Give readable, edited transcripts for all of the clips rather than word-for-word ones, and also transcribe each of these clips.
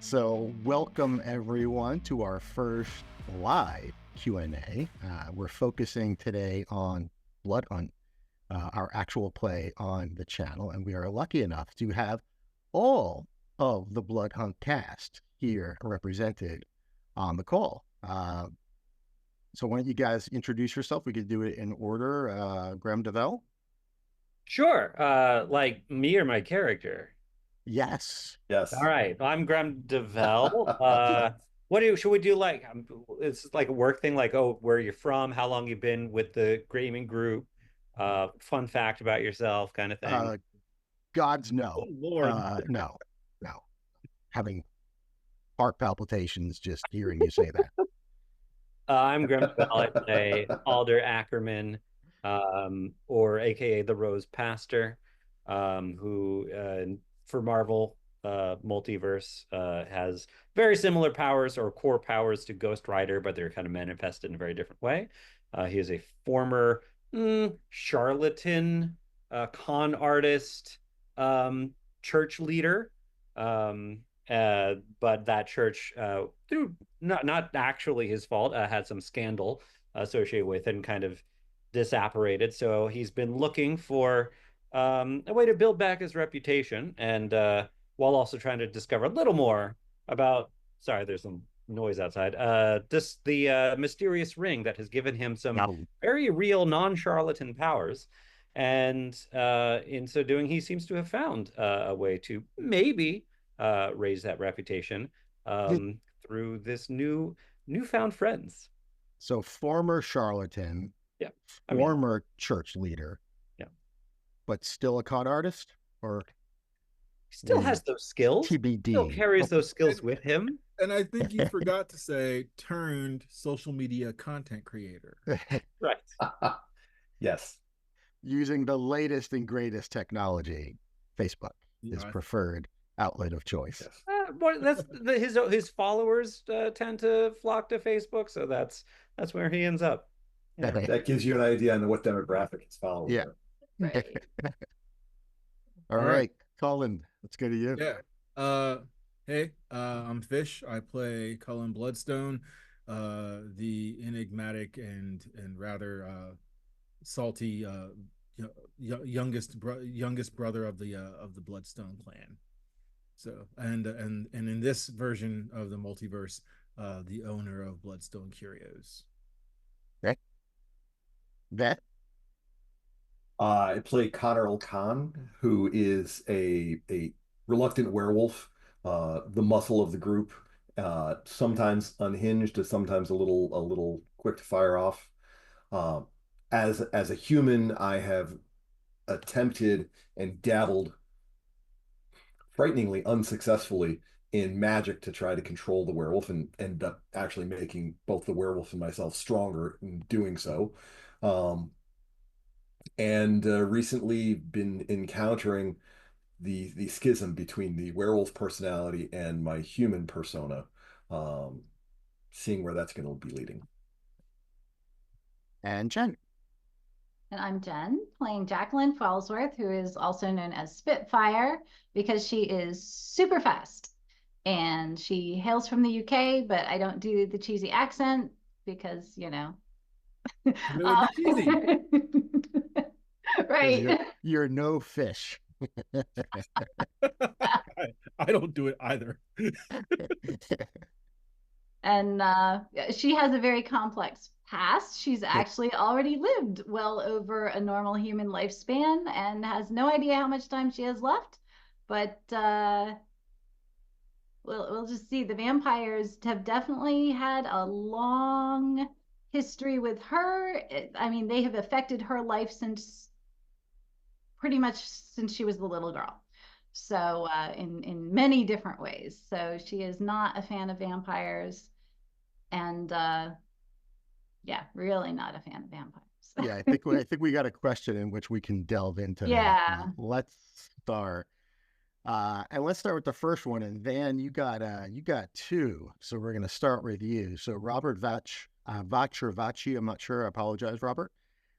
So welcome everyone to our first live Q&A. We're focusing today on Blood Hunt, our actual play on the channel, and we are lucky enough to have all of the Blood Hunt cast here represented on the call. So why don't you guys introduce yourself? We could do it in order. Graham DeVell? Sure. Like me or my character. Yes. All Yes. right. I'm Graham DeVell. Should we do like it's like a work thing, like, oh, where you're from, how long you've been with the gaming group, fun fact about yourself kind of thing. God's Oh no. Lord. No. Having heart palpitations just hearing you say that. I'm Graham DeVell. I play Alder Ackerman, or AKA the Rose Pastor, who for Marvel multiverse has very similar powers or core powers to Ghost Rider, but they're kind of manifested in a very different way. He is a former charlatan, con artist, church leader. But that church, through not actually his fault, had some scandal associated with it and kind of disapparated. So he's been looking for a way to build back his reputation, and while also trying to discover a little more about. Sorry, there's some noise outside. This the mysterious ring that has given him some Now, very real non-charlatan powers. And in so doing, he seems to have found a way to maybe raise that reputation through this newfound friends. so former charlatan, Yeah, I mean, former church leader, yeah, but still a con artist, or he still has those skills. Still TBD. carries Okay. those skills with him. And I think you forgot to say turned social media content creator. Right. Yes. Using the latest and greatest technology, Facebook is Yeah, preferred outlet of choice. Yes. His followers tend to flock to Facebook, so that's where he ends up. Yeah. That gives you an idea on what demographic it's following. Yeah. Right. All right, Colin, let's go to you. Yeah. Hey, I'm Fish. I play Cullen Bloodstone, the enigmatic and rather salty youngest brother of the Bloodstone clan. So and in this version of the multiverse, the owner of Bloodstone Curios. Okay. Vet. I play Connor O'Khan, who is a reluctant werewolf, the muscle of the group, sometimes unhinged, sometimes a little quick to fire off. Uh, as a human, I have attempted and dabbled frighteningly unsuccessfully in magic to try to control the werewolf and end up actually making both the werewolf and myself stronger in doing so. Um, and recently been encountering the schism between the werewolf personality and my human persona, um, seeing where that's going to be leading. And Jen. And I'm Jen, playing Jacqueline Fallsworth, who is also known as Spitfire because she is super fast. And she hails from the UK, but I don't do the cheesy accent because, Really cheesy. Right. You're no fish. I don't do it either. And she has a very complex past. She's actually already lived well over a normal human lifespan and has no idea how much time she has left. But we'll just see. The vampires have definitely had a long history with her. I mean, they have affected her life since pretty much since she was the little girl. So in many different ways. So she is not a fan of vampires. And yeah, really not a fan of vampires. Yeah, I think we got a question in which we can delve into. Yeah. Let's start. And let's start with the first one. And Van, you got two. So we're gonna start with you. So Robert Vachi, I'm not sure. I apologize, Robert.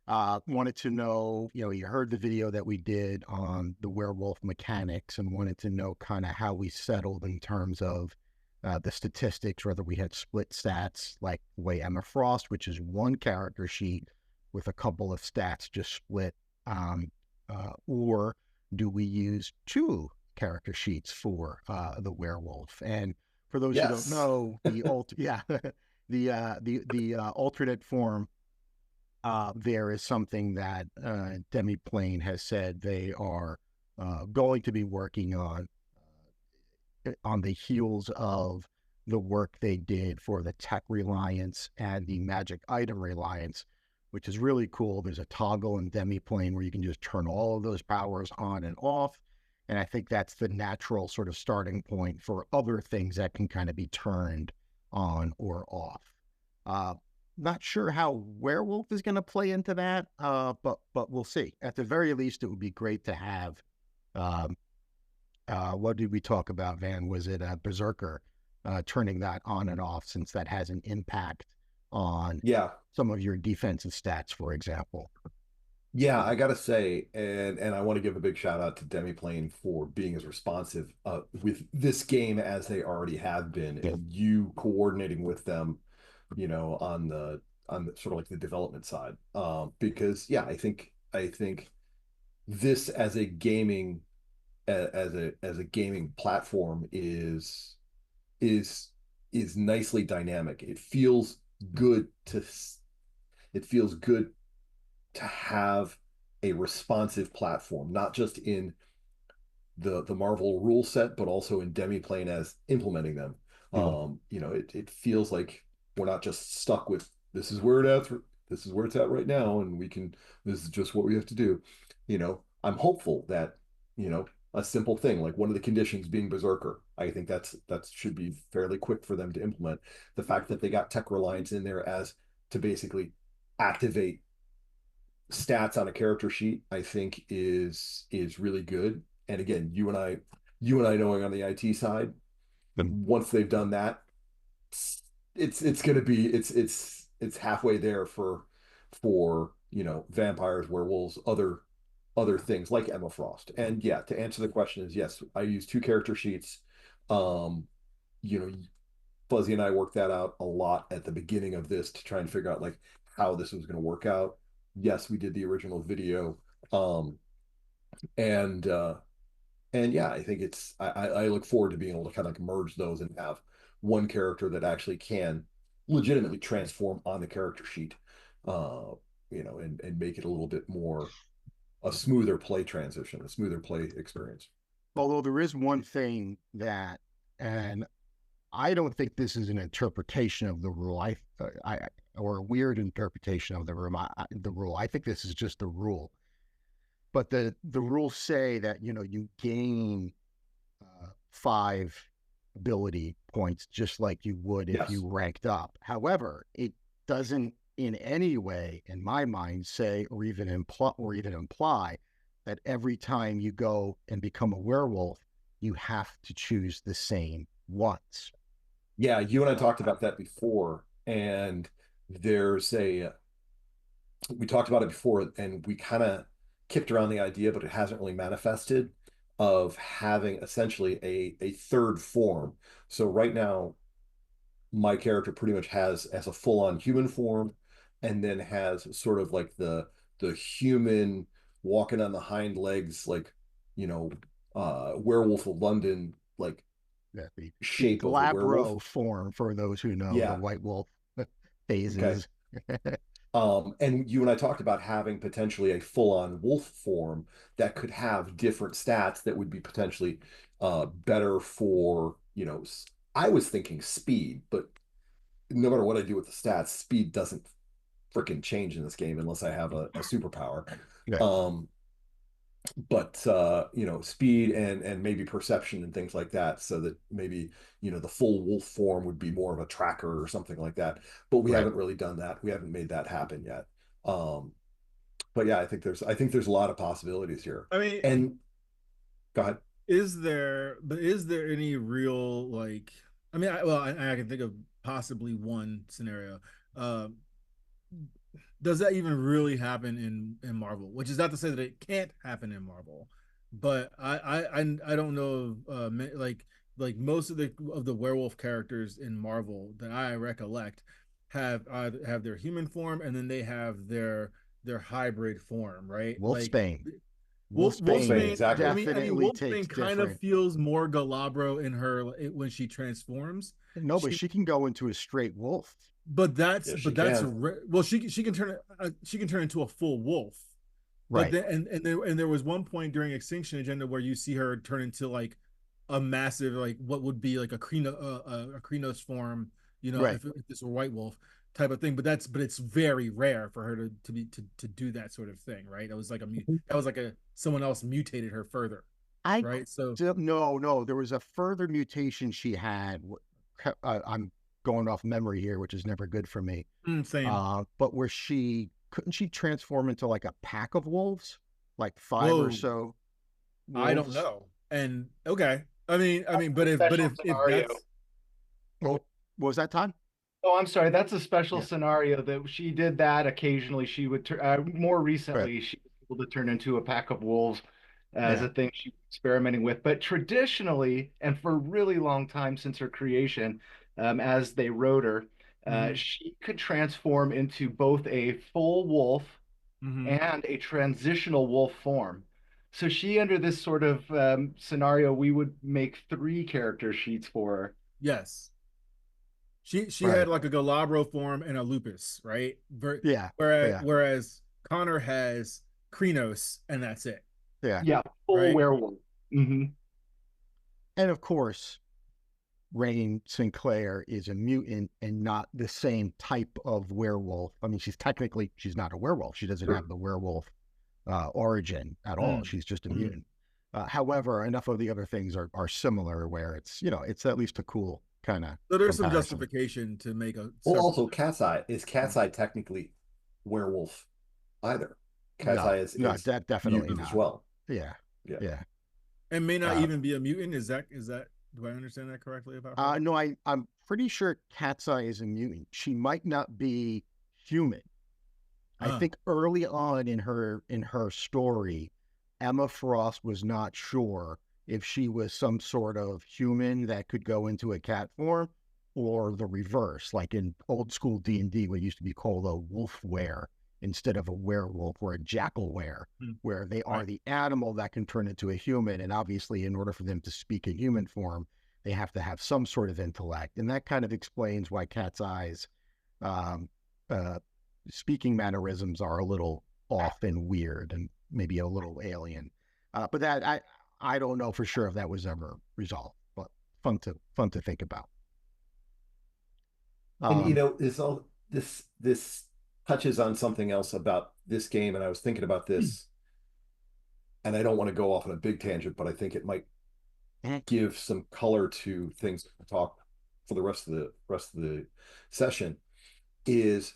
Wanted to know, he heard the video that we did on the werewolf mechanics and wanted to know kind of how we settled in terms of the statistics, whether we had split stats like the way Emma Frost, which is one character sheet with a couple of stats just split, or do we use two character sheets for the werewolf? And for those who don't know, the alternate form there is something that Demiplane has said they are going to be working on the heels of the work they did for the tech reliance and the magic item reliance, which is really cool. There's a toggle in Demiplane where you can just turn all of those powers on and off. And I think that's the natural sort of starting point for other things that can kind of be turned on or off. Not sure how werewolf is going to play into that, but we'll see. At the very least, it would be great to have. What did we talk about, Van? Was it Berserker turning that on and off, since that has an impact on some of your defensive stats, for example? Yeah, I gotta say, and I want to give a big shout out to Demiplane for being as responsive with this game as they already have been, and you coordinating with them, on the sort of like the development side. Because I think this as a gaming platform is nicely dynamic. It feels good to have a responsive platform, not just in the Marvel rule set, but also in Demiplane as implementing them. It feels like we're not just stuck with this is where it's at right now, and this is just what we have to do. I'm hopeful that, a simple thing like one of the conditions being Berserker, I think that should be fairly quick for them to implement. The fact that they got tech reliance in there as to basically activate stats on a character sheet, I think is really good. And again, you and I knowing on the IT side, once they've done that, it's going to be it's halfway there for vampires, werewolves, other things like Emma Frost. And to answer the question is yes, I use two character sheets. Fuzzy and I worked that out a lot at the beginning of this to try and figure out like how this was going to work out. Yes, we did the original video. I think I look forward to being able to kind of like merge those and have one character that actually can legitimately transform on the character sheet, and make it a little bit more a smoother play transition, a smoother play experience. Although there is one thing that, and I don't think this is an interpretation of the rule, or a weird interpretation of the rule. I think this is just the rule. But the rules say that you gain 5 ability points just like you would if you ranked up. However, it doesn't in any way, in my mind, say or even imply that every time you go and become a werewolf, you have to choose the same ones. Yeah, you and I talked about that before, and we talked about it before, and we kind of kicked around the idea, but it hasn't really manifested, of having essentially a third form. So right now, my character pretty much has a full-on human form, and then has sort of like the human walking on the hind legs, like Werewolf of London, like shape the of a werewolf form, for those who know the White Wolf phases. Okay. And you and I talked about having potentially a full-on wolf form that could have different stats that would be potentially better for, I was thinking speed, but no matter what I do with the stats, speed doesn't freaking change in this game unless I have a superpower. But speed and maybe perception and things like that, so that maybe the full wolf form would be more of a tracker or something like that. But we haven't really done that. We haven't made that happen yet. But I think there's a lot of possibilities here. I mean, and go ahead. Is there any real, like, I mean, I can think of possibly one scenario. Does that even really happen in Marvel? Which is not to say that it can't happen in Marvel, but I don't know of like like most of the werewolf characters in Marvel that I recollect have their human form, and then they have their hybrid form, right? Like Wolfsbane. Wolfsbane, Wolfsbane. exactly. I mean, Definitely takes Wolfsbane kind of different. feels more Galabro in her when she transforms. No, but she can go into a straight wolf. Yes, she That's can. well, she can turn into a full wolf. But Right. then and there was one point during Extinction Agenda where you see her turn into like a massive, like what would be like a Krynos form, Right. if this were White Wolf type of thing. But it's very rare for her to do that sort of thing, right? That was like a someone else mutated her further, I right? So no. There was a further mutation she had. I'm going off memory here, which is never good for me. same. But where she couldn't she transform into like a pack of wolves, like five or Whoa, so I don't wolves? know. And okay, I mean, but Special if scenario. that's Well, what was that, Todd? Oh, I'm sorry. That's a special Yeah. scenario that she did that occasionally. She would more Right. recently she was able to turn into a pack of wolves as Yeah. a thing she was experimenting with. But traditionally, and for a really long time since her creation, as they wrote her, mhm, she could transform into both a full wolf mhm. and a transitional wolf form. So she, under this sort of scenario, we would make three character sheets for her. Yes. She Right. had like a Galabro form and a lupus, right? Yeah. Yeah. Whereas Connor has Krynos and that's it, Yeah. Yeah, full right? werewolf. Hmm. And of course, Rain Sinclair is a mutant and not the same type of werewolf. I mean, she's not a werewolf. She doesn't have the werewolf origin at all. Mm, She's just a mm. mutant. However, enough of the other things are similar where it's at least a cool kind of So there's some comparison. justification to make a Well, separate. also Cat's Eye. Is Cat's Eye technically werewolf either? Cat's No, Eye no, is that definitely mutant as not. well. Yeah, Yeah. yeah. And may not Uh, even be a mutant. Is that do I understand that correctly about her? no, I'm pretty sure Cat's Eye is a mutant. She might not be human. I Uh, think early on in her story, Emma Frost was not sure if she was some sort of human that could go into a cat form or the reverse, like in old school D&D, what used to be called a wolf were instead of a werewolf or a jackal were, where they are right. the animal that can turn into a human. And obviously, in order for them to speak in human form, they have to have some sort of intellect. And that kind of explains why Cat's Eyes um, uh, speaking mannerisms are a little off and weird and maybe a little alien. But that I don't know for sure if that was ever resolved, but fun to think about. And Um, this touches on something else about this game, and I was thinking about this, and I don't want to go off on a big tangent, but I think it might give some color to things to talk for the rest of the session. Is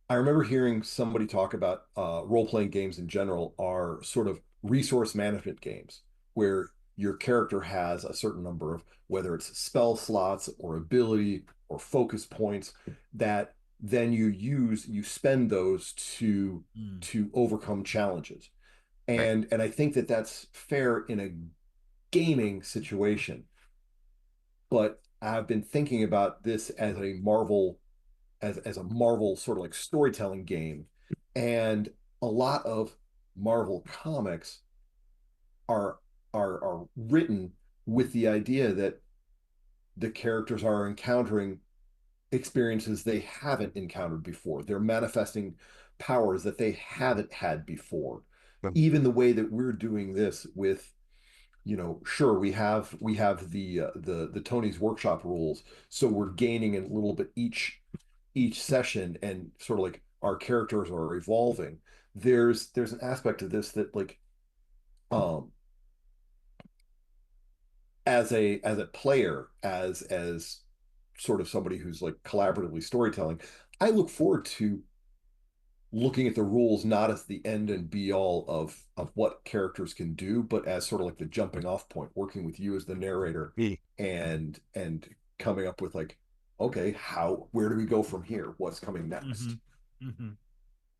I remember hearing somebody talk about role-playing games in general are sort of resource management games where your character has a certain number of, whether it's spell slots or ability or focus points, that then you spend those Mm, to overcome challenges. right. And I think that that's fair in a gaming situation. But I've been thinking about this as a Marvel as a Marvel sort of like storytelling game. And a lot of Marvel comics are are written with the idea that the characters are encountering experiences they haven't encountered before. They're manifesting powers that they haven't had before. Even the way that we're doing this with, sure, we have the Tony's workshop rules, so we're gaining a little bit each session, and sort of like our characters are evolving. There's an aspect of this that, like, um as a player, as sort of somebody who's like collaboratively storytelling, I look forward to looking at the rules not as the end and be all of what characters can do, but as sort of like the jumping off point, working with you as the narrator, and coming up with, like, okay, where do we go from here? What's coming next? mm-hmm, mm-hmm.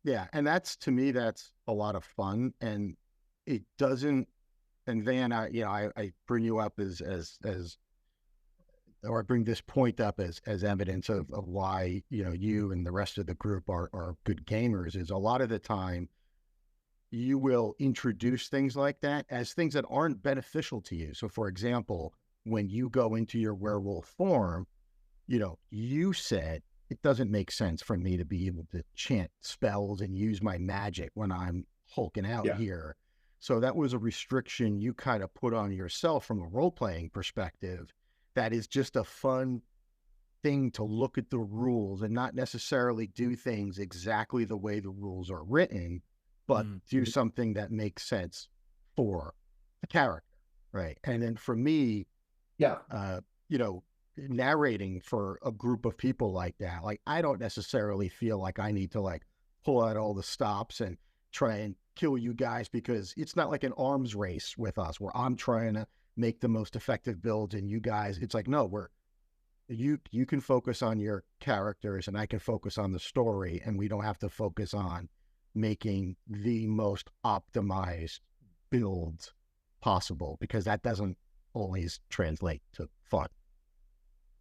Yeah, and that's to me that's a lot of fun, and it doesn't And Van, I bring you up or I bring this point up as evidence of why, you and the rest of the group are good gamers, is a lot of the time you will introduce things like that as things that aren't beneficial to you. So for example, when you go into your werewolf form, you said it doesn't make sense for me to be able to chant spells and use my magic when I'm hulking out here. So that was a restriction you kind of put on yourself from a role-playing perspective. That is just a fun thing to look at the rules and not necessarily do things exactly the way the rules are written, but do something that makes sense for the character, right? And then for me, narrating for a group of people like that, like I don't necessarily feel like I need to like pull out all the stops and try and kill you guys, because it's not like an arms race with us where I'm trying to make the most effective builds and you guys, it's like, no, you can focus on your characters and I can focus on the story, and we don't have to focus on making the most optimized build possible, because that doesn't always translate to fun.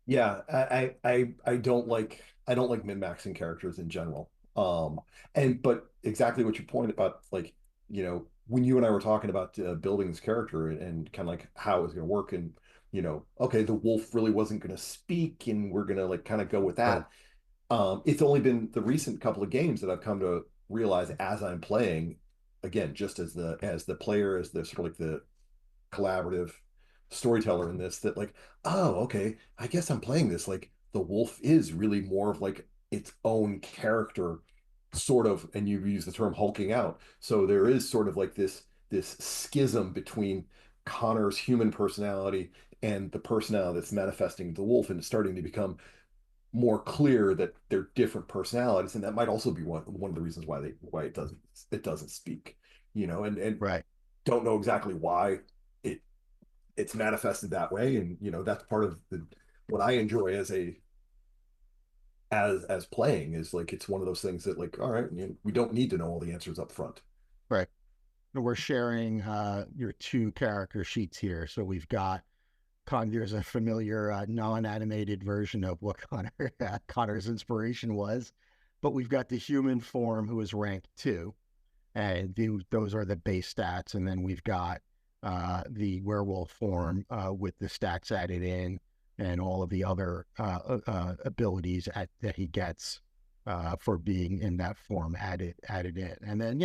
Yeah, I don't like min-maxing characters in general. But exactly what you pointed about, like, when you and I were talking about building this character and kind of like how it was going to work, and okay, the wolf really wasn't going to speak, and we're going to like kind of go with that. It's only been the recent couple of games that I've come to realize as I'm playing, again, just as the player, as the sort of like the collaborative storyteller in this, that like, oh, okay, I guess I'm playing this like the wolf is really more of like its own character, sort of, and you use the term hulking out. So there is sort of like this schism between Connor's human personality and the personality that's manifesting the wolf, and it's starting to become more clear that they're different personalities, and that might also be one of the reasons why it doesn't speak, and right. Don't know exactly why it's manifested that way, and that's part of what I enjoy as playing, is like it's one of those things that, like, all right, we don't need to know all the answers up front. Right. We're sharing your two character sheets here, so we've got there's a familiar non-animated version of what Connor's inspiration was, but we've got the human form who is ranked 2, and those are the base stats, and then we've got the werewolf form with the stats added in, and all of the other abilities that he gets for being in that form added in. And then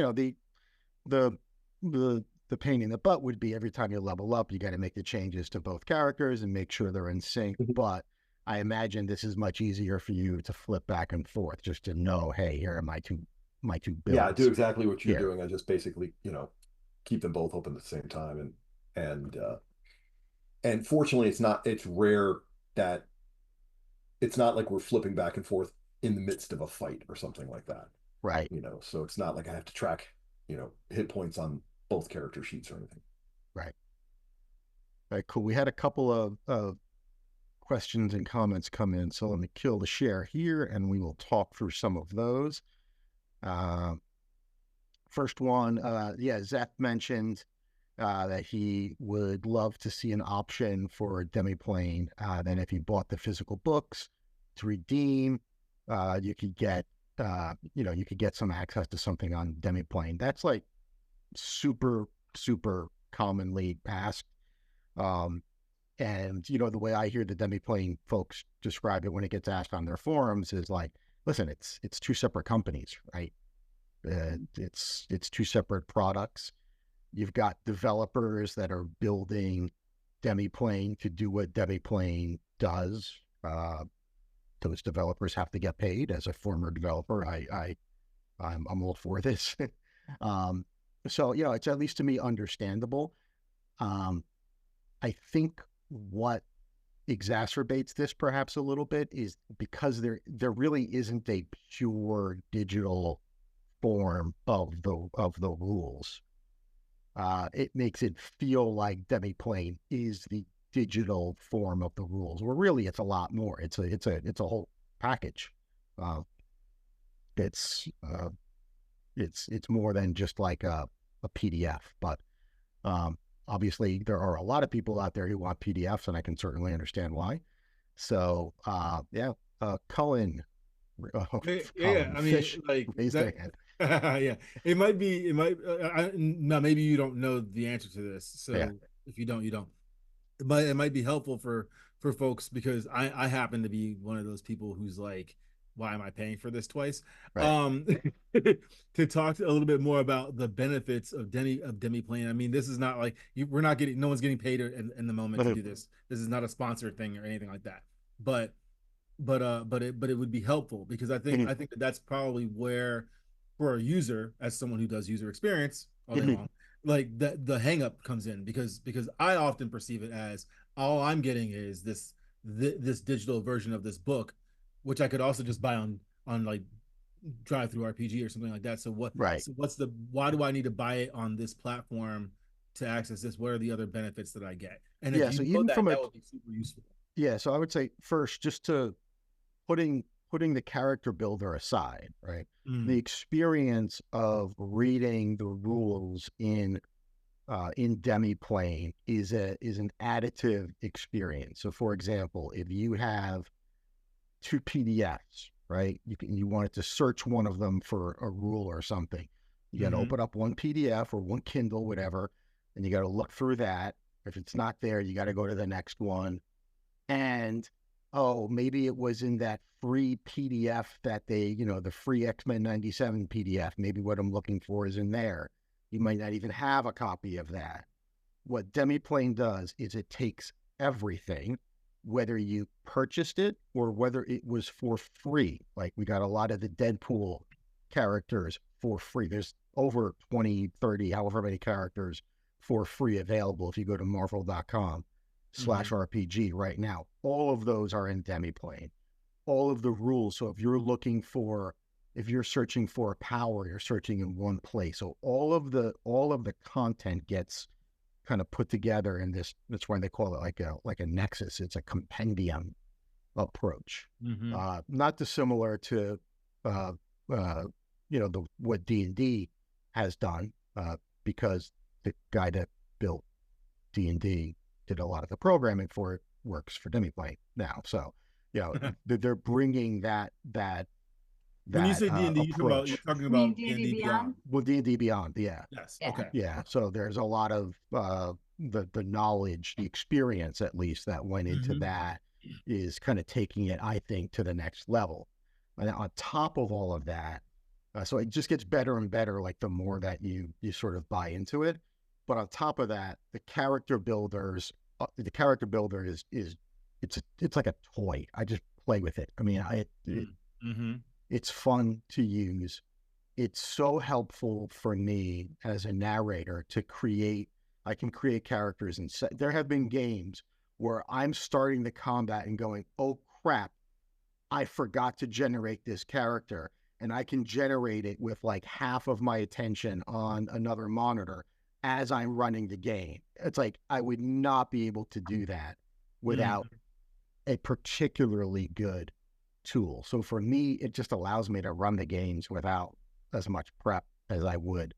the the pain in the butt would be every time you level up, you got to make the changes to both characters and make sure they're in sync. But I imagine this is much easier for you to flip back and forth, just to know, hey, here are my two builds. Yeah, I do exactly what you're doing. I just basically, keep them both open at the same time, and fortunately, it's rare that it's not like we're flipping back and forth in the midst of a fight or something like that. Right. So it's not like I have to track, hit points on both character sheets or anything. Right. All right, cool. We had a couple of questions and comments come in, so let me kill the share here and we will talk through some of those. First one, Zeth mentioned that he would love to see an option for Demiplane. Then if you bought the physical books to redeem, you could get some access to something on Demiplane. That's like super commonly asked. And the way I hear the Demiplane folks describe it when it gets asked on their forums is like, listen, it's two separate companies, right? It's two separate products. You've got developers that are building Demiplane to do what Demiplane does. Those developers have to get paid. As a former developer, I'm all for this. So it's at least to me understandable. I think what exacerbates this perhaps a little bit is because there really isn't a pure digital form of the rules. It makes it feel like Demiplane is the digital form of the rules, where really it's a lot more. It's a whole package. It's more than just like a PDF. But obviously, there are a lot of people out there who want PDFs, and I can certainly understand why. So, Cullen, Yeah, I mean, Fish, like raise their hand. yeah, it might be, now maybe you don't know the answer to this, so Yeah. if you don't, you don't. It might be helpful for folks because I happen to be one of those people who's like, why am I paying for this twice? Right. To talk a little bit more about the benefits of demi-plane. I mean, this is not like we're not getting, no one's getting paid in the moment to do this. This is not a sponsored thing or anything like that. But it would be helpful because I think that's probably where, for a user, as someone who does user experience all day long, like the hang up comes in because I often perceive it as all I'm getting is this digital version of this book, which I could also just buy on like drive through RPG or something like that. So Right. so why do I need to buy it on this platform to access this? What are the other benefits that I get? And if So you know even from that would be super useful. Yeah, so I would say first, just to putting the character builder aside, right? The experience of reading the rules in demi-plane is an additive experience. So, for example, if you have two PDFs, right, you wanted to search one of them for a rule or something, you got to open up one PDF or one Kindle, whatever, and you got to look through that. If it's not there, you got to go to the next one. And maybe it was in that free PDF that they, the free X-Men 97 PDF. Maybe what I'm looking for is in there. You might not even have a copy of that. What demi-plane does is it takes everything, whether you purchased it or whether it was for free. Like we got a lot of the Deadpool characters for free. There's over 20, 30, however many characters for free available if you go to marvel.com/RPG right now. All of those are in demi-plane. All of the rules. So if you're searching for a power, you're searching in one place. So all of the content gets kind of put together in this. That's why they call it like a nexus. It's a compendium approach, not dissimilar to what D&D has done, because the guy that built D&D did a lot of the programming for it, works for demi-plane now. So, they're bringing that when you say D&D, approach. you're talking about D&D Beyond. Well, D&D Beyond, yeah. Yes. Yeah. Okay. Yeah. So there's a lot of the knowledge, the experience at least that went into that is kind of taking it, I think, to the next level. And on top of all of that, so it just gets better and better, like the more that you sort of buy into it. But on top of that, the character builder is it's like a toy. I just play with it. I mean, it's fun to use. It's so helpful for me as a narrator to create. I can create characters, and there have been games where I'm starting the combat and going, "Oh crap, I forgot to generate this character," and I can generate it with like half of my attention on another monitor as I'm running the game. It's like I would not be able to do that without a particularly good tool. So for me, it just allows me to run the games without as much prep as I would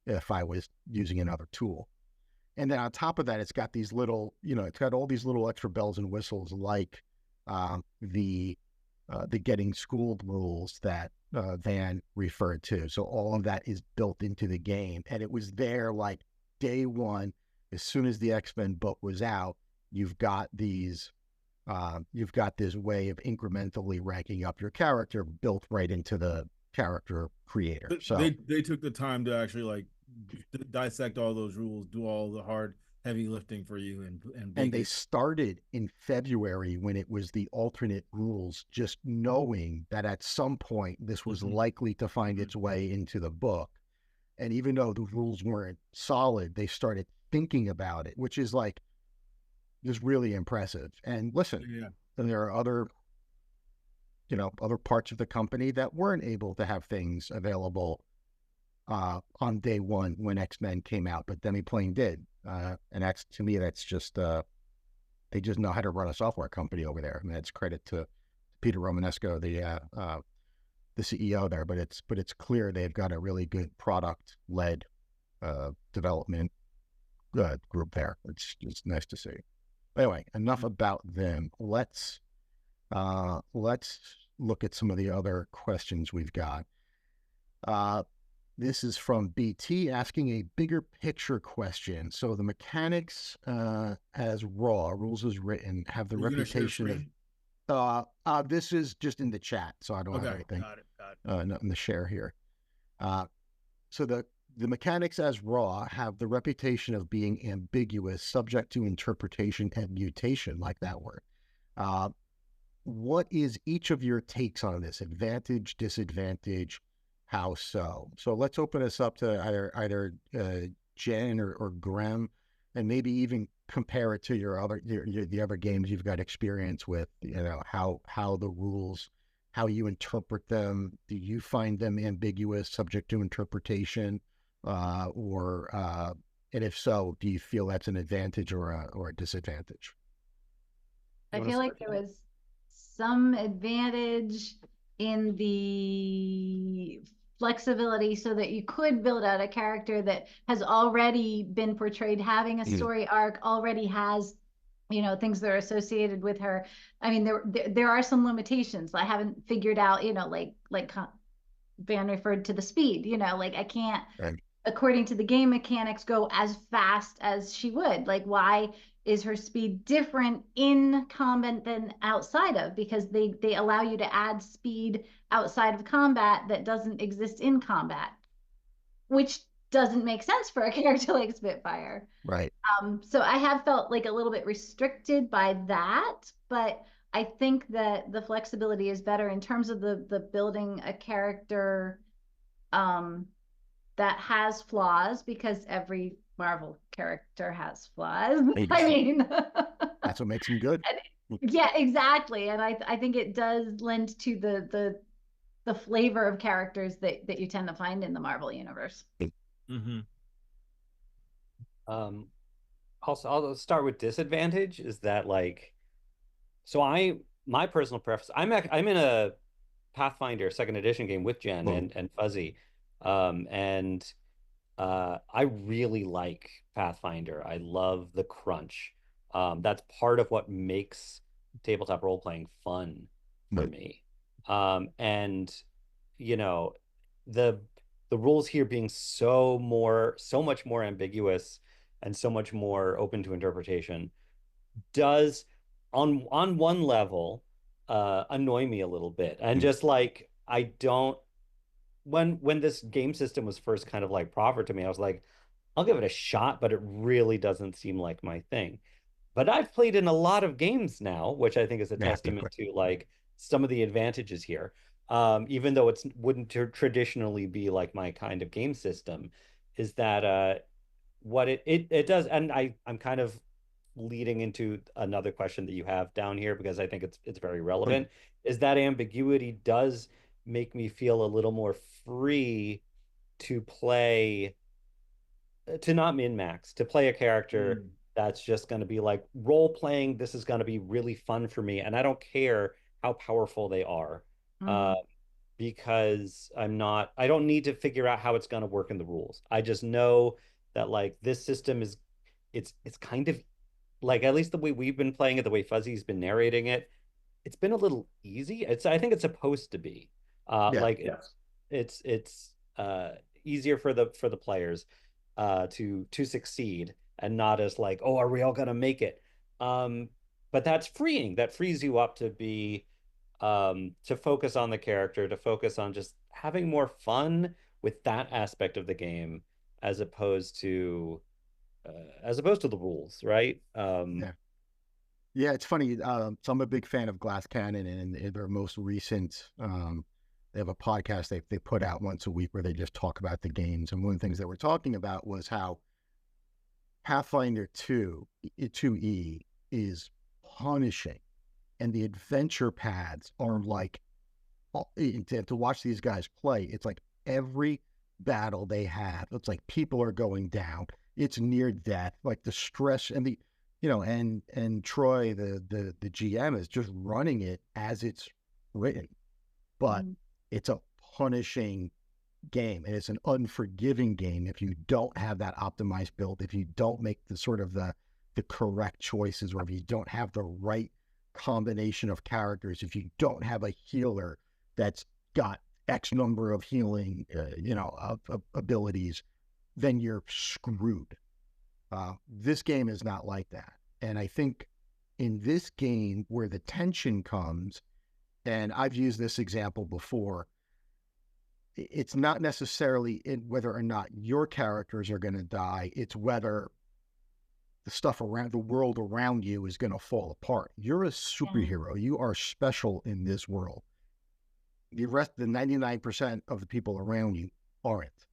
if I was using another tool. And then on top of that, it's got these little, it's got all these little extra bells and whistles, like the getting schooled rules that Van referred to. So all of that is built into the game, and it was there like day one. As soon as the X-Men book was out, you've got this way of incrementally ranking up your character built right into the character creator. So they took the time to actually like dissect all those rules, do all the hard heavy lifting for you, and they started in February when it was the alternate rules, just knowing that at some point this was likely to find its way into the book. And even though the rules weren't solid, they started thinking about it, which is like just really impressive. And listen, there are other parts of the company that weren't able to have things available on day one when X-Men came out, but demi-plane did. And that's, to me, that's just, they just know how to run a software company over there. I mean, it's credit to Peter Romanesco, the CEO there, but it's clear they've got a really good product-led development group there. It's nice to see. Anyway, enough about them. Let's look at some of the other questions we've got. This is from BT asking a bigger picture question. So the mechanics as raw, rules as written, have the reputation of this is just in the chat, so I don't have anything. Got it. Not in the share here. So the mechanics as raw have the reputation of being ambiguous, subject to interpretation and mutation, like that word. What is each of your takes on this? Advantage, disadvantage, how so? So let's open this up to either Jen or Graham, and maybe even compare it to the other games you've got experience with. You know, how the rules, how you interpret them. Do you find them ambiguous, subject to interpretation, and if so, do you feel that's an advantage or a disadvantage? I feel like there was some advantage in the flexibility so that you could build out a character that has already been portrayed, having a story arc, already has, you know, things that are associated with her. I mean, there are some limitations. I haven't figured out, you know, like Van referred to the speed, you know, like I can't, according to the game mechanics, go as fast as she would. Like, why is her speed different in combat than outside of? Because they allow you to add speed outside of combat that doesn't exist in combat, which doesn't make sense for a character like Spitfire. Right. So I have felt like a little bit restricted by that, but I think that the flexibility is better in terms of the building a character that has flaws, because every Marvel character has flaws. I mean, that's what makes them good. Yeah, exactly. And I think it does lend to the flavor of characters that you tend to find in the Marvel universe. Mm-hmm. Also, I'll start with disadvantage. Is that like, so my personal preference, I'm in a Pathfinder 2nd edition game with Jen and Fuzzy, and I really like Pathfinder. I love the crunch. That's part of what makes tabletop role playing fun for me. And you know, the rules here being so much more ambiguous and so much more open to interpretation does on one level annoy me a little bit. And just like, I don't, when this game system was first kind of like proffered to me, I was like, I'll give it a shot, but it really doesn't seem like my thing. But I've played in a lot of games now, which I think is a testament to like some of the advantages here. Even though it wouldn't traditionally be like my kind of game system, is that what it does. And I'm kind of leading into another question that you have down here, because I think it's very relevant, is that ambiguity does make me feel a little more free to play, to not min-max, to play a character that's just going to be like role playing. This is going to be really fun for me, and I don't care how powerful they are, because I don't need to figure out how it's going to work in the rules. I just know that like this system is, it's kind of like, at least the way we've been playing it, the way Fuzzy's been narrating it, it's been a little easy. I think it's supposed to be it's easier for the players to succeed, and not as like, oh, are we all gonna make it? But that's freeing. That frees you up to be to focus on the character, to focus on just having more fun with that aspect of the game, as opposed to the rules, right? Yeah, it's funny. So I'm a big fan of Glass Cannon, and in their most recent, they have a podcast they put out once a week where they just talk about the games. And one of the things that we're talking about was how Pathfinder 2E is punishing, and the adventure paths are like, to watch these guys play, it's like every battle they have, it's like people are going down. It's near death, like the stress and the, you know, and Troy, the GM, is just running it as it's written, but it's a punishing game, and it's an unforgiving game if you don't have that optimized build, if you don't make the sort of the correct choices, or if you don't have the right combination of characters, if you don't have a healer that's got X number of healing, of abilities, then you're screwed. This game is not like that. And I think in this game where the tension comes, and I've used this example before, it's not necessarily in whether or not your characters are going to die. It's whether the stuff around the world around you is going to fall apart. You're a superhero. You are special in this world. The 99% of the people around you aren't.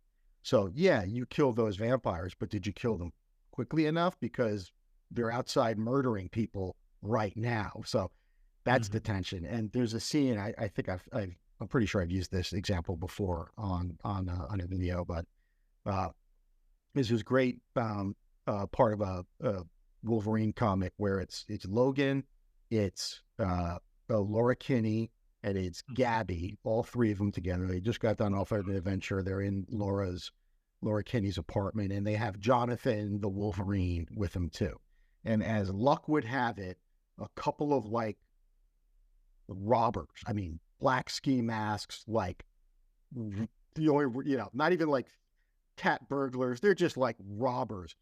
So yeah, you kill those vampires, but did you kill them quickly enough? Because they're outside murdering people right now. So that's the tension. And there's a scene, I think I'm pretty sure I've used this example before on a video, but this was great part of a Wolverine comic where it's Logan, it's Laura Kinney, and it's Gabby, all three of them together. They just got done off of an adventure. They're in Laura Kinney's apartment, and they have Jonathan the Wolverine with them too. And as luck would have it, a couple of like robbers, I mean, black ski masks, like the only, not even like cat burglars. They're just like robbers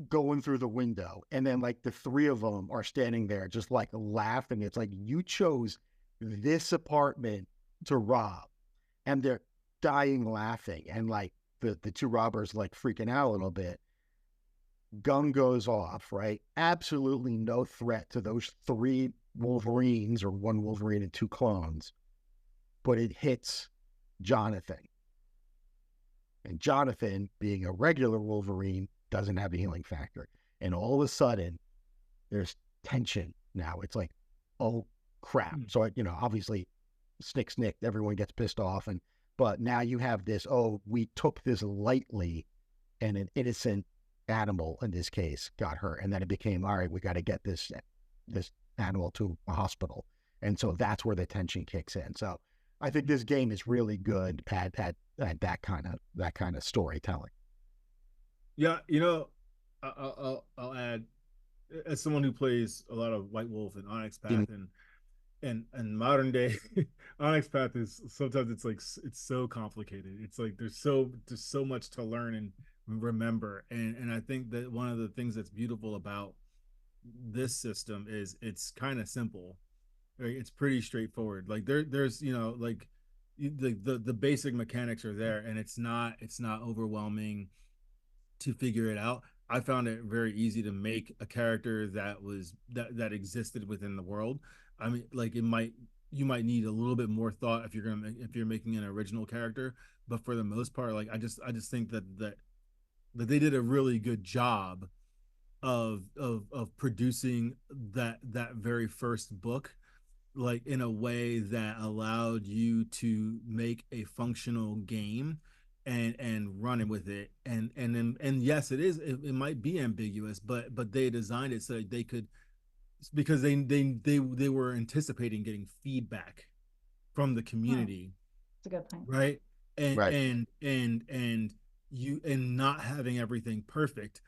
going through the window. And then like the three of them are standing there just like laughing. It's like, you chose this apartment to rob, and they're dying laughing. And like the two robbers like freaking out a little bit. Gun goes off, right? Absolutely no threat to those three Wolverines, or one Wolverine and two clones, but it hits Jonathan. And Jonathan, being a regular Wolverine, doesn't have a healing factor. And all of a sudden, there's tension now. It's like, oh crap. So, obviously, snick, everyone gets pissed off. But now you have this, oh, we took this lightly, and an innocent animal, in this case, got hurt. And then it became, all right, we got to get this animal to a hospital. And so that's where the tension kicks in. So I think this game is really good at that kind of storytelling. Yeah, I'll add, as someone who plays a lot of White Wolf and Onyx Path, and modern day Onyx Path is sometimes it's so complicated. It's like there's so much to learn and remember. And I think that one of the things that's beautiful about this system is it's kind of simple. Right? It's pretty straightforward. Like there's like the basic mechanics are there, and it's not overwhelming to figure it out. I found it very easy to make a character that existed within the world. I mean, like you might need a little bit more thought if you're making an original character, but for the most part, like I just think that they did a really good job of producing that very first book, like in a way that allowed you to make a functional game and running with it. And yes, it might be ambiguous, but they designed it so they could, because they were anticipating getting feedback from the community. That's a good point. Right. And right. and not having everything perfect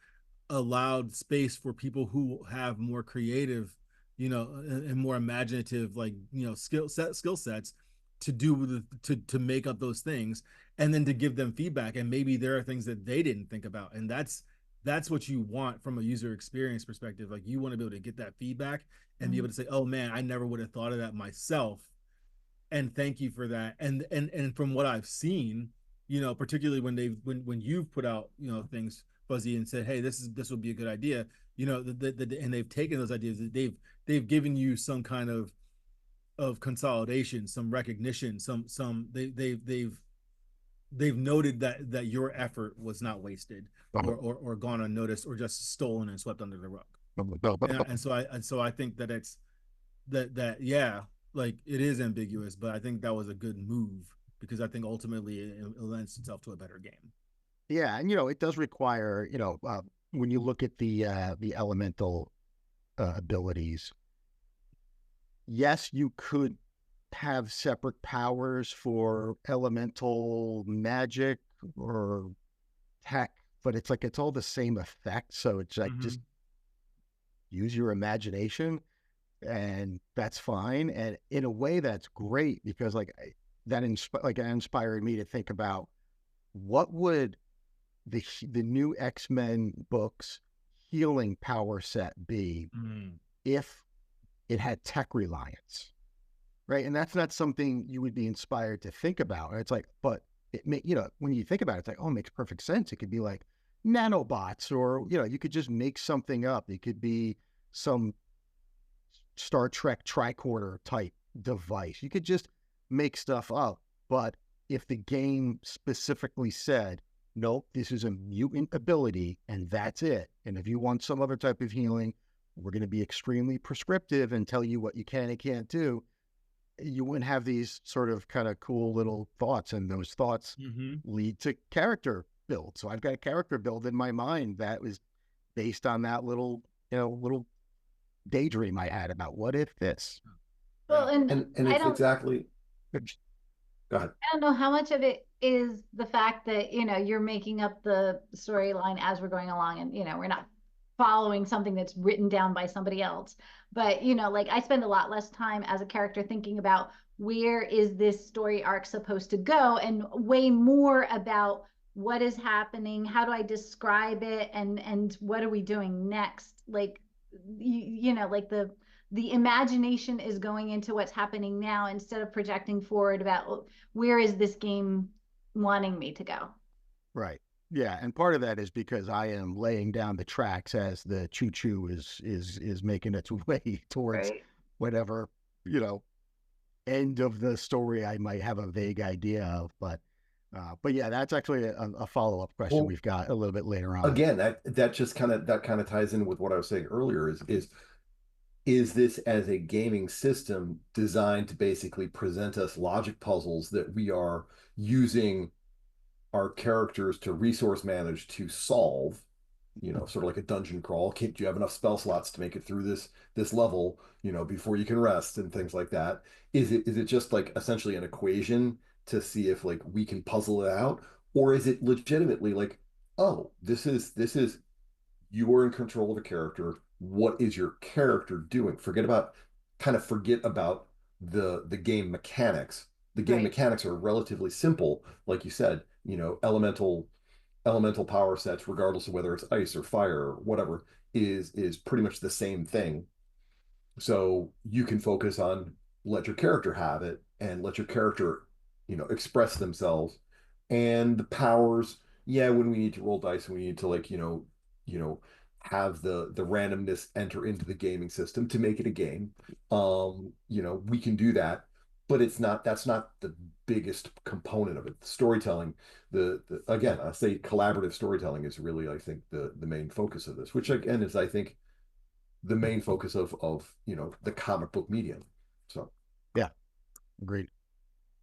allowed space for people who have more creative, and more imaginative, like, skill sets to make up those things, and then to give them feedback. And maybe there are things that they didn't think about, and that's what you want from a user experience perspective. Like, you want to be able to get that feedback and be able to say, oh man, I never would have thought of that myself, and thank you for that. And from what I've seen, particularly when you've put out, things, Fuzzy, and said, hey, this would be a good idea, and they've taken those ideas, they've given you some kind of consolidation, some recognition, they've noted that your effort was not wasted, or gone unnoticed, or just stolen and swept under the rug. And so I think that it's that yeah, like, it is ambiguous, but I think that was a good move, because I think ultimately it lends itself to a better game. Yeah, and it does require, when you look at the elemental abilities, yes, you could have separate powers for elemental magic or tech, but it's like it's all the same effect. So it's like just use your imagination, and that's fine. And in a way, that's great because that inspired me to think about what would the new X-Men books healing power set be if it had tech reliance, right? And that's not something you would be inspired to think about. It's like, but when you think about it, it's like, oh, it makes perfect sense. It could be like nanobots, or you could just make something up. It could be some Star Trek tricorder type device. You could just make stuff up. But if the game specifically said, nope, this is a mutant ability and that's it. And if you want some other type of healing, we're going to be extremely prescriptive and tell you what you can and can't do. You wouldn't have these sort of kind of cool little thoughts, and those thoughts lead to character build. So I've got a character build in my mind that was based on that little daydream I had about what if this. Well, and it's exactly. Go ahead. I don't know how much of it is the fact that you're making up the storyline as we're going along, and we're not following something that's written down by somebody else. But like I spend a lot less time as a character thinking about where is this story arc supposed to go, and way more about what is happening, how do I describe it, and what are we doing next. Like like the imagination is going into what's happening now instead of projecting forward about where is this game wanting me to go. Right. Yeah, and part of that is because I am laying down the tracks as the choo-choo is making its way towards whatever, end of the story I might have a vague idea of. But yeah, that's actually a follow-up question we've got a little bit later on. Again, that kind of ties in with what I was saying earlier. Is this as a gaming system designed to basically present us logic puzzles that we are using our characters to resource manage to solve, sort of like a dungeon crawl. Do you have enough spell slots to make it through this level, before you can rest and things like that? Is it just like essentially an equation to see if like we can puzzle it out? Or is it legitimately like, oh, this is you are in control of a character. What is your character doing? Forget about the game mechanics. The game mechanics are relatively simple, like you said, elemental power sets, regardless of whether it's ice or fire or whatever, is pretty much the same thing. So you can focus on let your character have it and let your character, express themselves. And the powers, yeah, when we need to roll dice and we need to have the randomness enter into the gaming system to make it a game. We can do that, but that's not the biggest component of it. The storytelling, again, I say collaborative storytelling is really, I think, the main focus of this, which again is, I think, the main focus of the comic book medium. So yeah, agreed.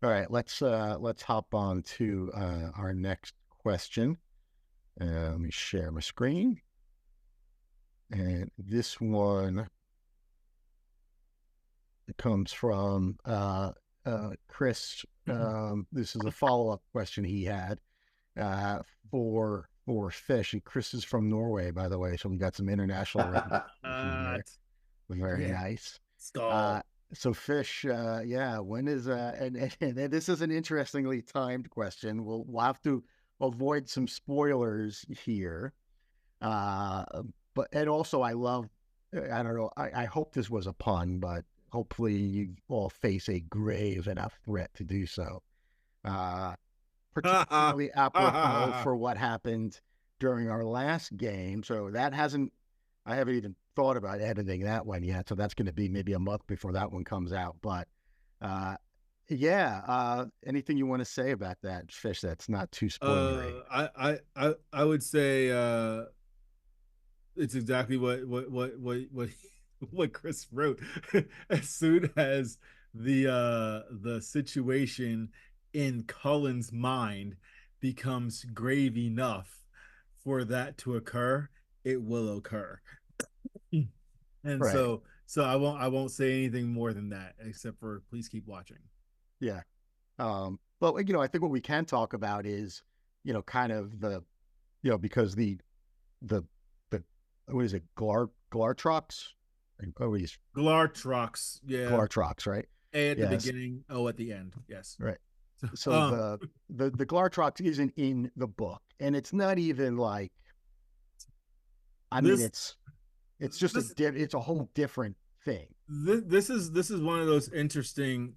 All right, let's hop on to our next question. Let me share my screen. And this one comes from Chris. This is a follow-up question he had for Fish. And Chris is from Norway, by the way, so we got some international representation here. Very nice. So Fish, when is and this is an interestingly timed question. We'll have to avoid some spoilers here. But and also I love, I don't know, I hope this was a pun, but hopefully you all face a grave enough threat to do so. Particularly apropos for what happened during our last game. So I haven't even thought about editing that one yet. So that's going to be maybe a month before that one comes out. But anything you want to say about that, Fish, that's not too spoilery? I would say it's exactly what Chris wrote. As soon as the situation in Cullen's mind becomes grave enough for that to occur, it will occur. And So I won't say anything more than that, except for please keep watching. Yeah. But I think what we can talk about is, kind of because the what is it, Glartrox? Oh, he's Glartrox, yeah. Glartrox, right? A at the Yes. beginning, O at the end. Yes. Right. So the Glartrox isn't in the book, and it's not even like, I mean, it's just it's a whole different thing. This is one of those interesting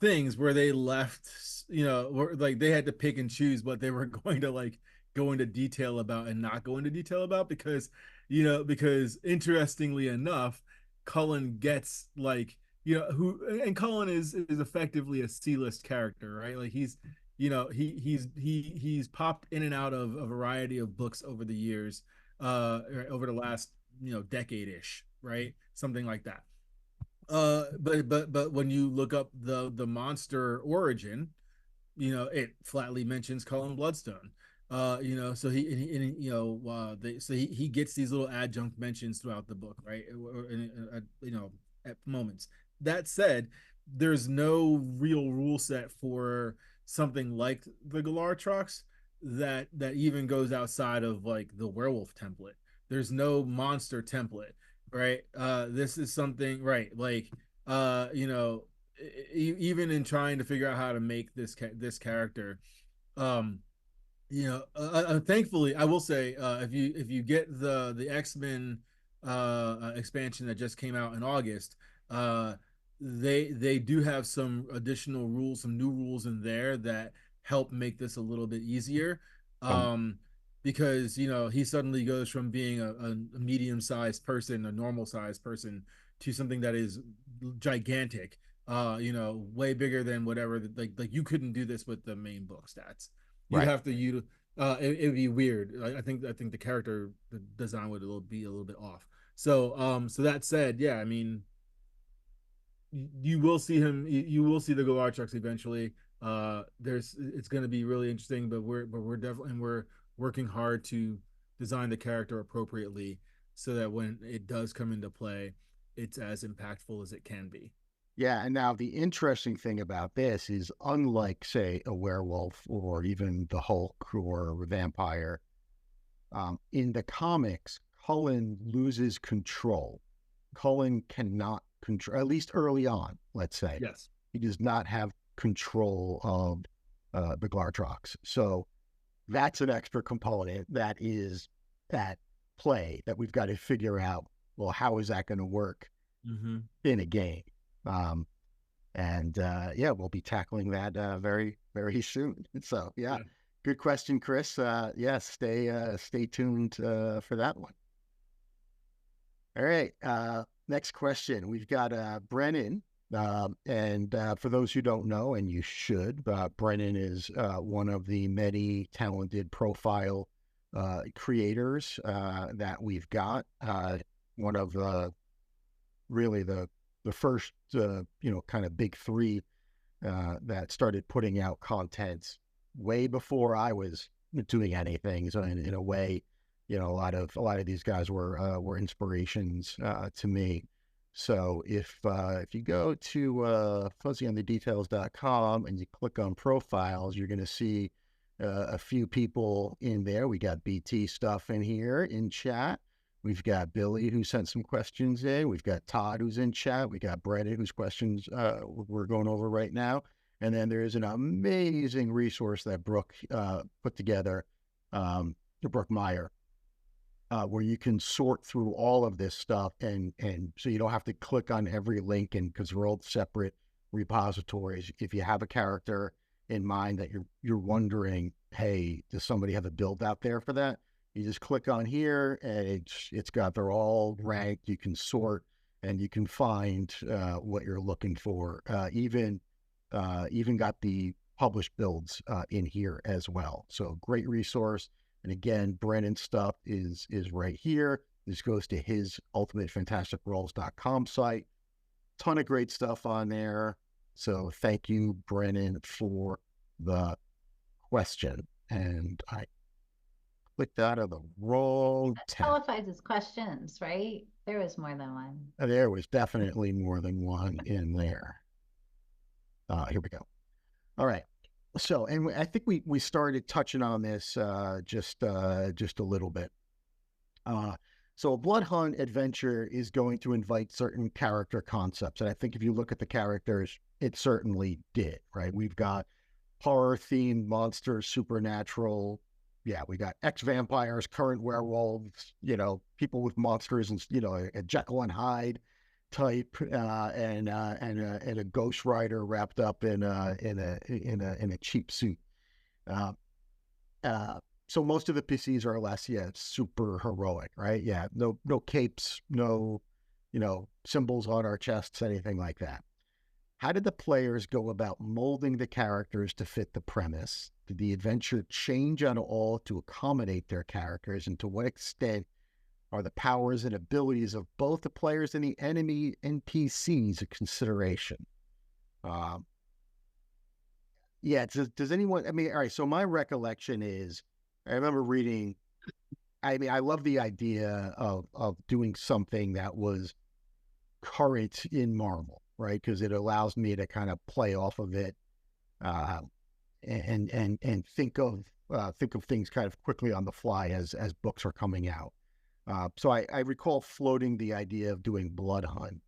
things where they left, where like they had to pick and choose what they were going to like go into detail about and not go into detail about, because because interestingly enough, Cullen gets like, and Cullen is effectively a C-list character, right? Like he's popped in and out of a variety of books over the years, over the last decade-ish, right? Something like that. But when you look up the monster origin, it flatly mentions Cullen Bloodstone. So he gets these little adjunct mentions throughout the book, right? At moments. That said, there's no real rule set for something like the Galartrox that even goes outside of like the werewolf template. There's no monster template, right? This is something, right? Like, even in trying to figure out how to make this character, um, thankfully, I will say, if you get the X-Men expansion that just came out in August, they do have some additional rules, some new rules in there that help make this a little bit easier. Because he suddenly goes from being a medium-sized person, a normal-sized person, to something that is gigantic, way bigger than whatever. Like you couldn't do this with the main book stats. You'd have to it'd be weird. I think the character design would be a little bit off. So that said, yeah, I mean, you will see him. You will see the Galartrox eventually. It's going to be really interesting, but we're definitely, we're working hard to design the character appropriately so that when it does come into play, it's as impactful as it can be. Yeah, and now the interesting thing about this is, unlike, say, a werewolf or even the Hulk or a vampire, in the comics, Cullen loses control. Cullen cannot control, at least early on, let's say. Yes. He does not have control of the Glartrox. So that's an extra component that is that play that we've got to figure out, well, how is that going to work in a game? We'll be tackling that very, very soon. So, yeah. Good question, Chris. Yes, stay tuned for that one. All right. Next question. We've got Brennan. And for those who don't know, and you should, Brennan is one of the many talented profile creators that we've got. One of the first, kind of big three that started putting out content way before I was doing anything. So in a way, a lot of these guys were inspirations to me. So if you go to fuzzyonthedetails.com and you click on profiles, you're going to see a few people in there. We got BT stuff in here in chat. We've got Billy, who sent some questions in. We've got Todd, who's in chat. We got Brennan, whose questions we're going over right now. And then there is an amazing resource that Brooke put together, Brooke Meyer, where you can sort through all of this stuff, and so you don't have to click on every link, and because we're all separate repositories. If you have a character in mind that you're wondering, hey, does somebody have a build out there for that? You just click on here, and they're all ranked. You can sort, and you can find what you're looking for. Even got the published builds in here as well. So great resource. And again, Brennan's stuff is right here. This goes to his ultimatefantasticworlds.com site. Ton of great stuff on there. So thank you, Brennan, for the question. And I clicked out of the wrong tab. Qualifies as questions, right? There was more than one. There was definitely more than one in there. Here we go. All right. So, and I think we started touching on this just a little bit. So a Blood Hunt adventure is going to invite certain character concepts. And I think if you look at the characters, it certainly did, right? We've got horror-themed monsters, supernatural. Yeah, we got ex-vampires, current werewolves, people with monsters and, a Jekyll and Hyde type, and a Ghost Rider wrapped up in a cheap suit. So most of the PCs are less, super heroic, right? Yeah, no capes, no, symbols on our chests, anything like that. How did the players go about molding the characters to fit the premise? Did the adventure change at all to accommodate their characters? And to what extent are the powers and abilities of both the players and the enemy NPCs a consideration? Does anyone, all right, so my recollection is, I remember reading, I love the idea of doing something that was current in Marvel, right? Because it allows me to kind of play off of it, and think of things kind of quickly on the fly as books are coming out. So I recall floating the idea of doing Blood Hunt,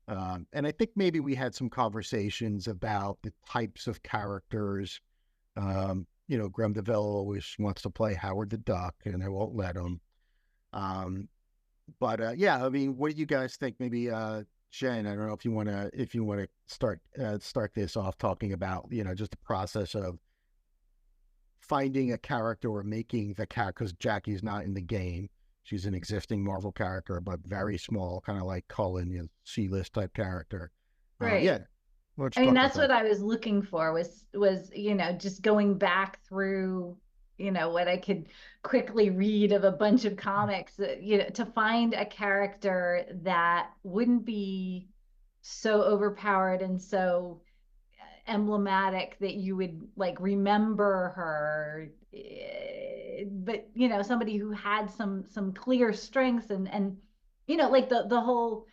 and I think maybe we had some conversations about the types of characters. Graham DeVille always wants to play Howard the Duck, and I won't let him. But what do you guys think? Maybe Jen, I don't know if you want to start this off talking about just the process of finding a character or making the character, because Jackie's not in the game. She's an existing Marvel character, but very small, kind of like Cullen, C-list type character. Right. That's what I was looking for was just going back through what I could quickly read of a bunch of comics, to find a character that wouldn't be so overpowered and so emblematic that you would like remember her, but somebody who had some clear strengths and like the whole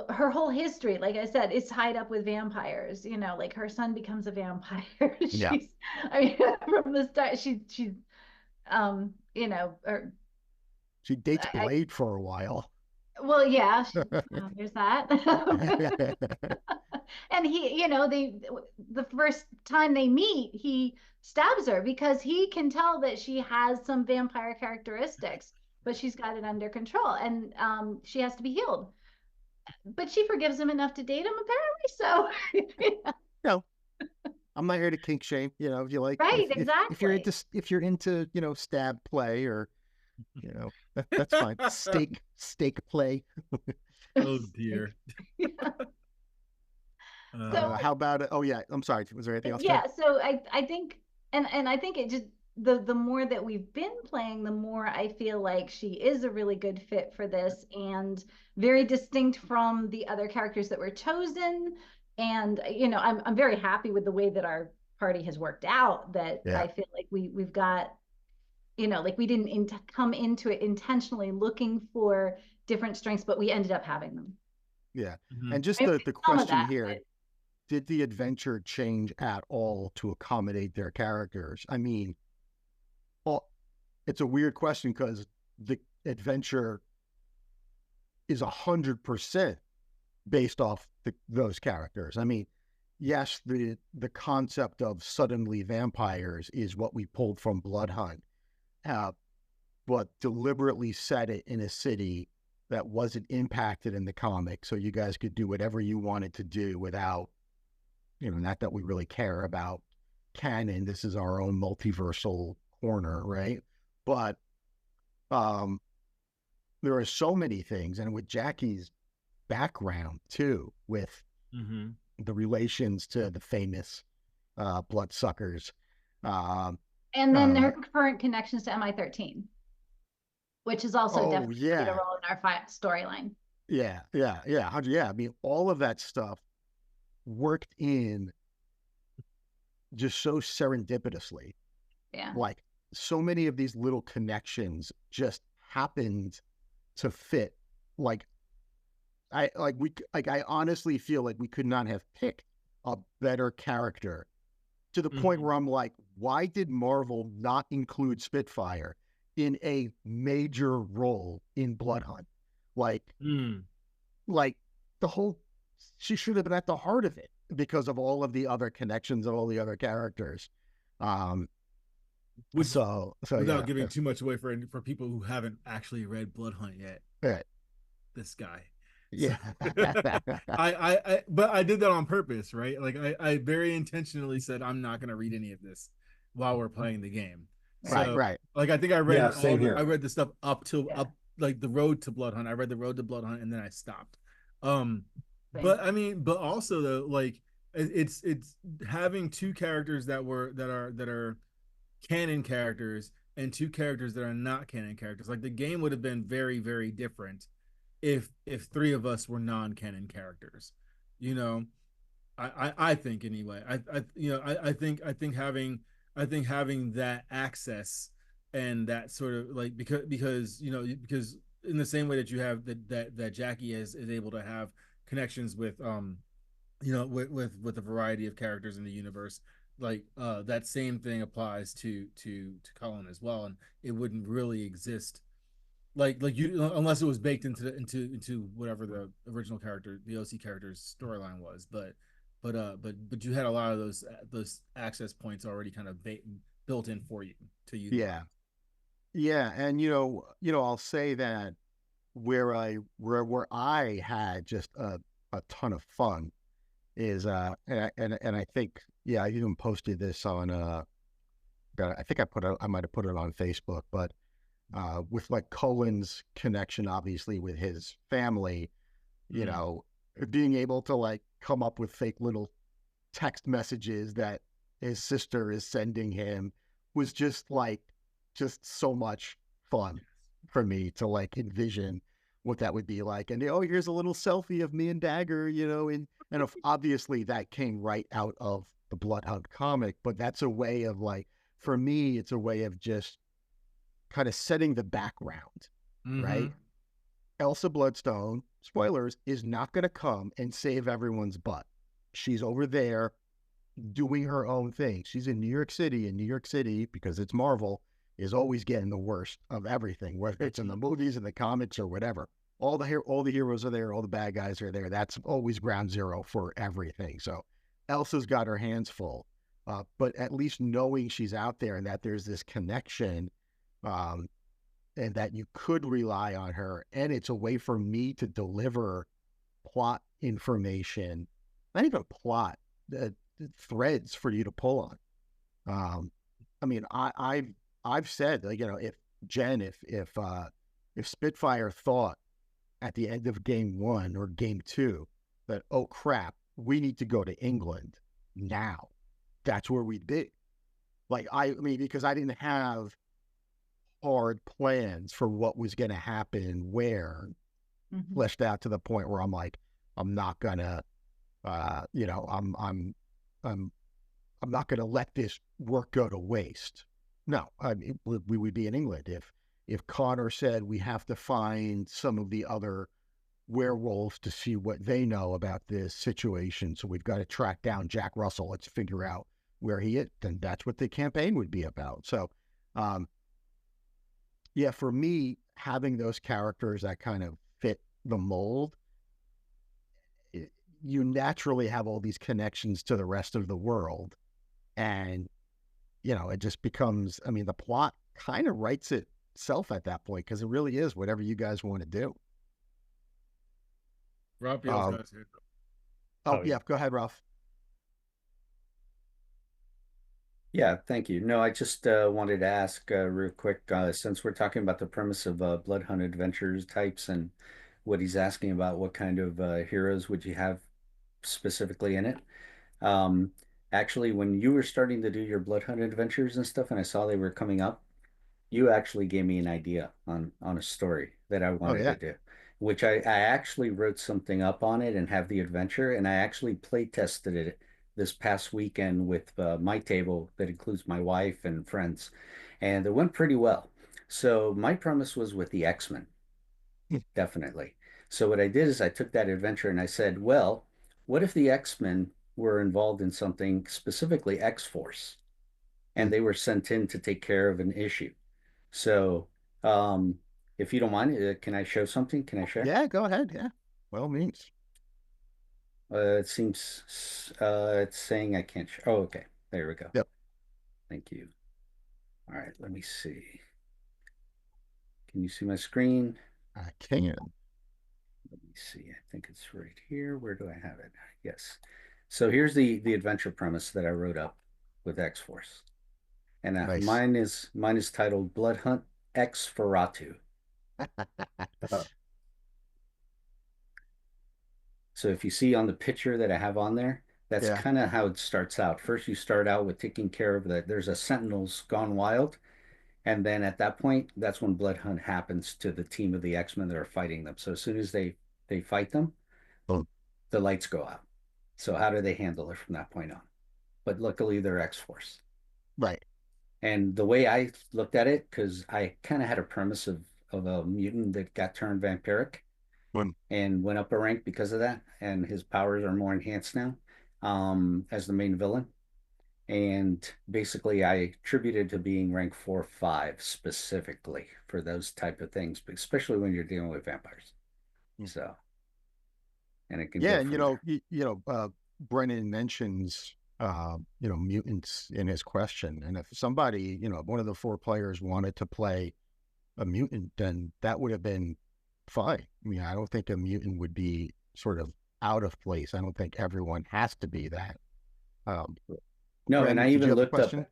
her whole history, like I said, is tied up with vampires. Like her son becomes a vampire. From the start, she's she dates Blade for a while. Well, yeah, there's that. And he, the first time they meet, he stabs her because he can tell that she has some vampire characteristics, but she's got it under control, and she has to be healed. But she forgives him enough to date him, apparently. So, no, I'm not here to kink shame. If you like, right? Exactly. If you're into, stab play or, that's fine. Steak play. Oh dear. So, how about it? Oh yeah, I'm sorry. Was there anything else? Yeah. So I think, and I think it just the more that we've been playing, the more I feel like she is a really good fit for this and very distinct from the other characters that were chosen. And I'm very happy with the way that our party has worked out. That I feel like we've got, like we didn't come into it intentionally looking for different strengths, but we ended up having them. Yeah. Mm-hmm. And just the question here, did the adventure change at all to accommodate their characters? I mean, it's a weird question because the adventure is 100% based off those characters. I mean, yes, the concept of suddenly vampires is what we pulled from Blood Hunt, but deliberately set it in a city that wasn't impacted in the comic, so you guys could do whatever you wanted to do without, not that we really care about canon. This is our own multiversal corner, right? But there are so many things, and with Jackie's background too, with the relations to the famous bloodsuckers, and then her current connections to MI13, which is also definitely a role in our storyline. Yeah. I mean, all of that stuff worked in just so serendipitously. Yeah. Like so many of these little connections just happened to fit like I honestly feel like we could not have picked a better character, to the point where I'm like, why did Marvel not include Spitfire in a major role in Blood Hunt? Like, like the whole, she should have been at the heart of it because of all of the other connections of all the other characters. So without yeah, giving too much away for people who haven't actually read Blood Hunt yet. right. This guy. Yeah. So, but I did that on purpose, right? Like I very intentionally said I'm not going to read any of this while we're playing the game. So, right. Like I think I read here. I read the stuff up like the Road to Blood Hunt. I read the Road to Blood Hunt and then I stopped. But I mean, but also though, like it's having two characters that are canon characters and two characters that are not canon characters. Like the game would have been very, very different if three of us were non-canon characters. You know, I think anyway. I think having that access and that sort of like because in the same way that you have that Jackie is able to have connections with with a variety of characters in the universe, like that same thing applies to Cullen as well, and it wouldn't really exist like you unless it was baked into whatever the original character, the OC character's storyline was. But you had a lot of those access points already kind of built in for you to use. Yeah, and I'll say that where I had just a ton of fun is and I think, I even posted this on I think I might have put it on Facebook, but with like Cullen's connection obviously with his family, being able to like come up with fake little text messages that his sister is sending him was just so much fun for me to like envision what that would be like. And here's a little selfie of me and Dagger, and obviously that came right out of the Bloodhound comic, but that's a way of like, for me, it's a way of just kind of setting the background, right? Elsa Bloodstone, spoilers, is not going to come and save everyone's butt. She's over there doing her own thing. She's in New York City, and New York City, because it's Marvel, is always getting the worst of everything, whether it's in the movies, in the comics, or whatever. All the heroes are there, all the bad guys are there. That's always ground zero for everything. So Elsa's got her hands full, but at least knowing she's out there and that there's this connection, and that you could rely on her, and it's a way for me to deliver plot information, not even plot, threads for you to pull on. I mean, I've said, like, if Jen, if Spitfire thought at the end of game 1 or game 2 that, oh crap, we need to go to England now, that's where we'd be. Like, I mean, because I didn't have hard plans for what was going to happen where, fleshed out to the point where I'm like, I'm not gonna, I'm not gonna let this work go to waste. No, I mean, we would be in England if Connor said we have to find some of the other werewolves to see what they know about this situation, so we've got to track down Jack Russell. Let's figure out where he is. Then that's what the campaign would be about. So, yeah, for me, having those characters that kind of fit the mold, you naturally have all these connections to the rest of the world. And, it just becomes, I mean, the plot kind of writes itself at that point, because it really is whatever you guys want to do. Rob, yeah, go ahead, Ralph. Yeah, thank you. No, I just wanted to ask real quick, since we're talking about the premise of Blood Hunt Adventures types and what he's asking about, what kind of heroes would you have specifically in it? Actually, when you were starting to do your Blood Hunt Adventures and stuff, and I saw they were coming up, you actually gave me an idea on a story that I wanted to do, which I actually wrote something up on it and have the adventure, and I actually play tested it this past weekend with my table that includes my wife and friends, and it went pretty well. So my premise was with the X-Men, definitely. So what I did is I took that adventure and I said, well, what if the X-Men were involved in something, specifically X-Force, and they were sent in to take care of an issue? So, if you don't mind, can I show something? Can I share? Yeah, go ahead. Yeah, by all means. It seems it's saying I can't show. Oh, okay. There we go. Yep. Thank you. All right, let me see. Can you see my screen? I can. Let me see. I think it's right here. Where do I have it? Yes. So here's the adventure premise that I wrote up with X-Force. And Nice. mine is titled Blood Hunt X Ferratu. So if you see on the picture that I have on there, that's Yeah. kind of how it starts out. First, you start out with taking care of that. There's a Sentinels gone wild, and then at that point, that's when Blood Hunt happens to the team of the X-Men that are fighting them. So as soon as they fight them, Boom. the lights go out. So how do they handle it from that point on? But luckily, they're X-Force. Right. And the way I looked at it, because I kind of had a premise of a mutant that got turned vampiric Boom. and went up a rank because of that, and his powers are more enhanced now, as the main villain. And basically, I attributed to being rank 4-5 specifically for those type of things, especially when you're dealing with vampires. So, and it can Yeah, go and from there. Brennan mentions mutants in his question, and if somebody, one of the 4 players wanted to play a mutant, then that would have been fine. I mean, I don't think a mutant would be sort of out of place. I don't think everyone has to be that. No, Graham, and I did you even have a looked up question? up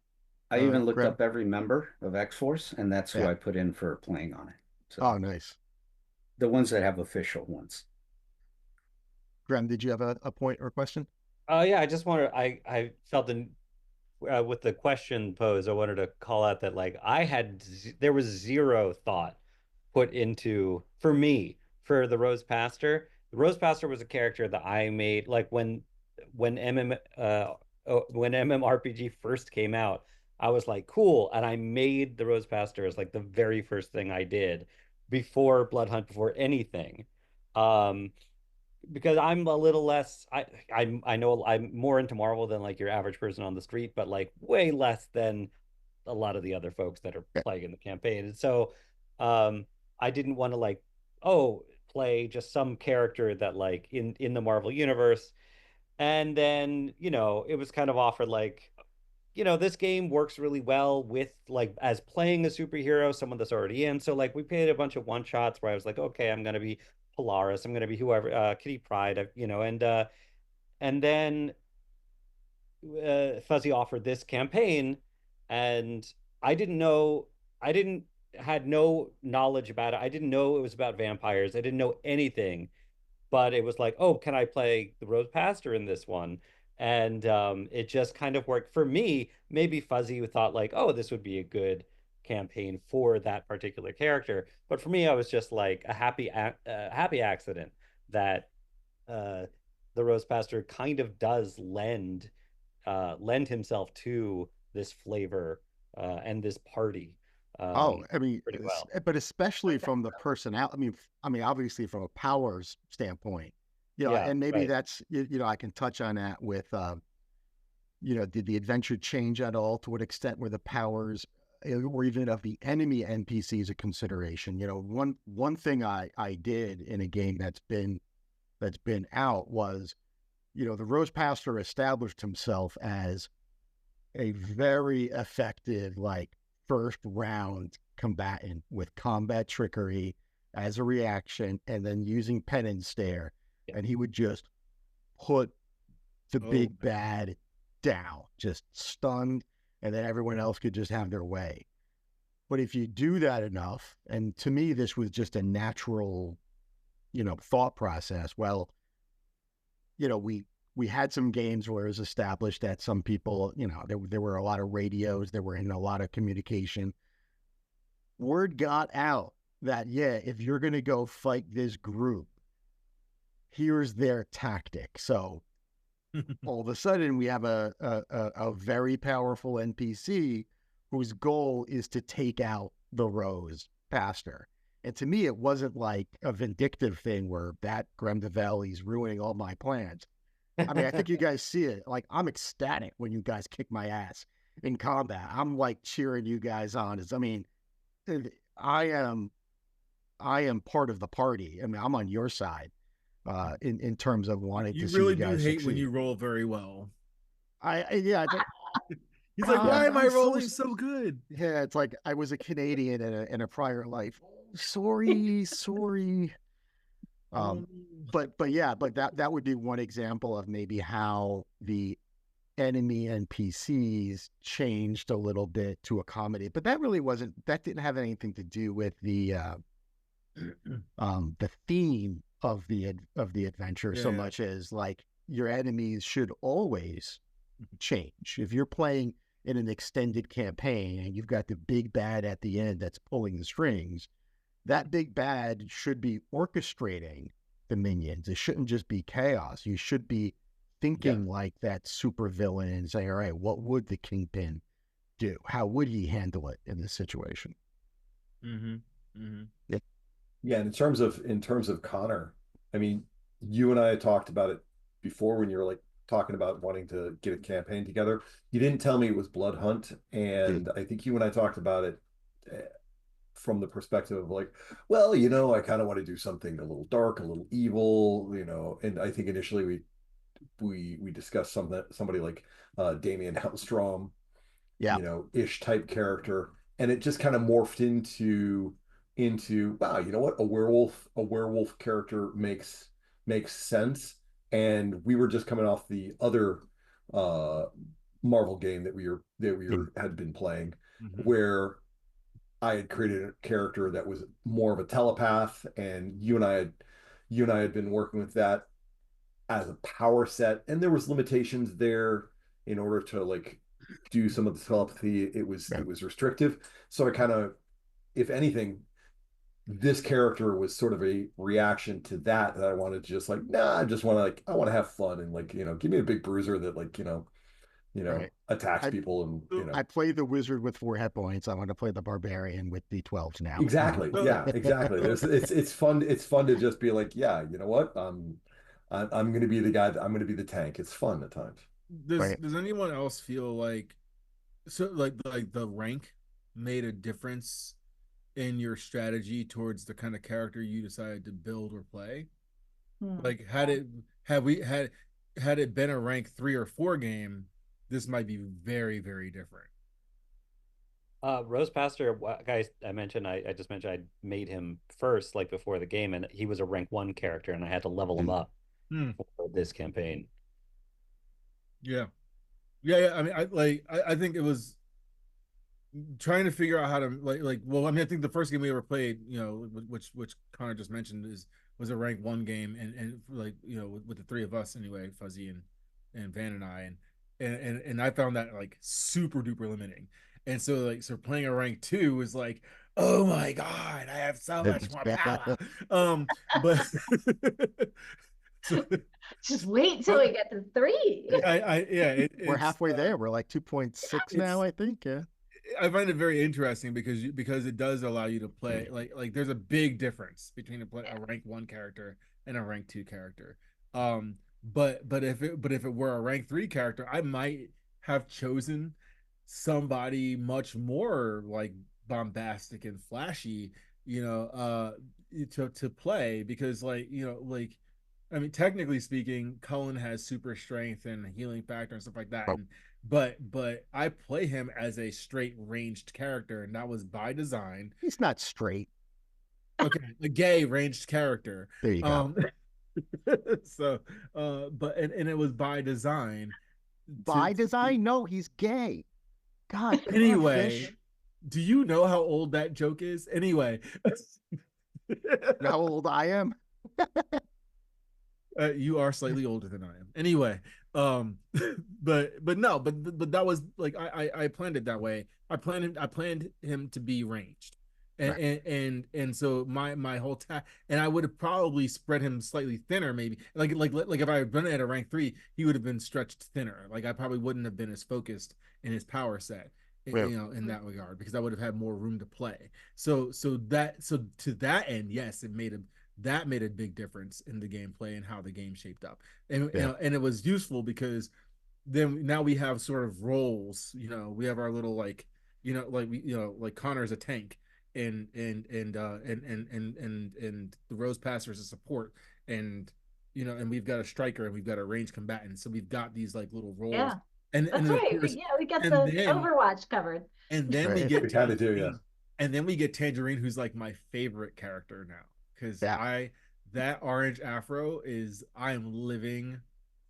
Graham? every member of X-Force, and that's who Yeah. I put in for playing on it. So Oh, nice. the ones that have official ones. Graham, did you have a point or a question? Yeah, I just wanted I felt the with the question posed, I wanted to call out that like there was zero thought put into for me for the Rose Pastor. The Rose Pastor was a character that I made like when when MMRPG first came out. I was like, cool, and I made the Rose Pastor as like the very first thing I did before Blood Hunt, before anything. Um, because I'm a little less I know I'm more into Marvel than like your average person on the street, but like way less than a lot of the other folks that are Yeah. playing in the campaign. And so I didn't want to like, oh, play just some character that like in the Marvel universe. And then, it was kind of offered like, this game works really well with like as playing a superhero, someone that's already in. So like we played a bunch of one shots where I was like, okay, I'm gonna be Polaris, I'm gonna be whoever, Kitty Pryde, and then Fuzzy offered this campaign, and I didn't know, I didn't had no knowledge about it. I didn't know it was about vampires. I didn't know anything, but it was like, oh, can I play the Rose Pastor in this one? And it just kind of worked for me. Maybe Fuzzy thought like, oh, this would be a good campaign for that particular character. But for me, I was just like a happy accident that uh, the Rose Pastor kind of does lend himself to this flavor and this party Oh, I mean, pretty well. but especially from the personality. I mean, obviously from a powers standpoint, Yeah, and maybe right. that's, I can touch on that with, did the adventure change at all? To what extent were the powers, or even of the enemy NPCs, a consideration? One thing I did in a game that's been out was, the Rose Pastor established himself as a very effective, like, first round combatant with combat trickery as a reaction, and then using pen and stare. Yeah. And he would just put the big bad down, just stunned, and then everyone else could just have their way. But if you do that enough, and to me, this was just a natural, thought process. Well, we had some games where it was established that some people, there were a lot of radios, there were in a lot of communication. Word got out that, yeah, if you're going to go fight this group, here's their tactic. So all of a sudden we have a very powerful NPC whose goal is to take out the Rose Pastor. And to me, it wasn't like a vindictive thing where that Gremdavel, ruining all my plans. I mean, I think you guys see it. Like, I'm ecstatic when you guys kick my ass in combat. I'm like cheering you guys on. I mean, I am part of the party. I mean, I'm on your side in terms of wanting You to see really you do guys hate succeed. when you roll very well. Yeah. He's like, why am I I'm rolling so good? Yeah, it's like I was a Canadian in a prior life. Sorry. But that would be one example of maybe how the enemy NPCs changed a little bit to accommodate. But that didn't have anything to do with the theme of the adventure so much as like your enemies should always change. If you're playing in an extended campaign and you've got the big bad at the end that's pulling the strings, that big bad should be orchestrating the minions. It shouldn't just be chaos. You should be thinking like that super villain and saying, all right, what would the Kingpin do? How would he handle it in this situation? Yeah, and in terms of Connor, I mean, you and I talked about it before when you were like talking about wanting to get a campaign together. You didn't tell me it was Blood Hunt, and I think you and I talked about it from the perspective of like, well, I kind of want to do something a little dark, a little evil, and I think initially we discussed somebody like Damien Hellstrom, ish type character, and it just kind of morphed into wow, you know what, a werewolf character makes sense. And we were just coming off the other uh Marvel game that we had been playing, where I had created a character that was more of a telepath, and you and I had been working with that as a power set, and there was limitations there in order to like do some of the telepathy. It was restrictive. So I kind of, if anything, this character was sort of a reaction to that I wanted to just like, nah, I just want to like, I want to have fun and like, give me a big bruiser that like, Right. attacks people and, I play the wizard with 4 hit points. I want to play the barbarian with D12s now. Exactly. Yeah, exactly. It's fun. It's fun to just be like, yeah, you know what? I'm going to be the guy. I'm going to be the tank. It's fun at times. Does anyone else feel like like the rank made a difference in your strategy towards the kind of character you decided to build or play? Like had it been a rank 3 or 4 game, this might be very, very different. Rose Pastor, guys, I just mentioned I made him first, like before the game, and he was a rank 1 character, and I had to level him up for this campaign. Yeah. I mean, I think it was trying to figure out how to well, I mean, I think the first game we ever played, which Connor just mentioned, was a rank 1 game, and like, with the 3 of us anyway, Fuzzy and Van and I, and I found that like super duper limiting. And so playing a rank 2 was like, oh my god, I have so much more power. But so, just wait till we get to 3. We're halfway there. We're like 2.6 now, I think. Yeah. I find it very interesting because it does allow you to play like there's a big difference between a rank 1 character and a rank 2 character. But if it were a rank 3 character, I might have chosen somebody much more like bombastic and flashy, to play, because I mean, technically speaking, Cullen has super strength and healing factor and stuff like that. But I play him as a straight ranged character, and that was by design. He's not straight. Okay, a gay ranged character. There you go. So, but it was by design. By design? No, he's gay. God. Anyway, do you know how old that joke is? Anyway, how old I am? You are slightly older than I am. Anyway, but that was like I planned it that way. I planned him to be ranged, and so my whole and I would have probably spread him slightly thinner, maybe like if I had been at a rank 3, he would have been stretched thinner. Like I probably wouldn't have been as focused in his power set. Well, in that regard, because I would have had more room to play. So to that end, yes, that made a big difference in the gameplay and how the game shaped up. And yeah, and it was useful because then now we have sort of roles. We have our little like like Connor's a tank, and the Rose Passer is a support, and and we've got a striker and we've got a range combatant. So we've got these like little roles, Yeah, and that's then of right. course, Yeah, we got and the then Overwatch covered. and then we right. get We kind of do, yeah. Tangerine, and then we get Tangerine, who's like my favorite character now, because Yeah, I that orange afro is I am living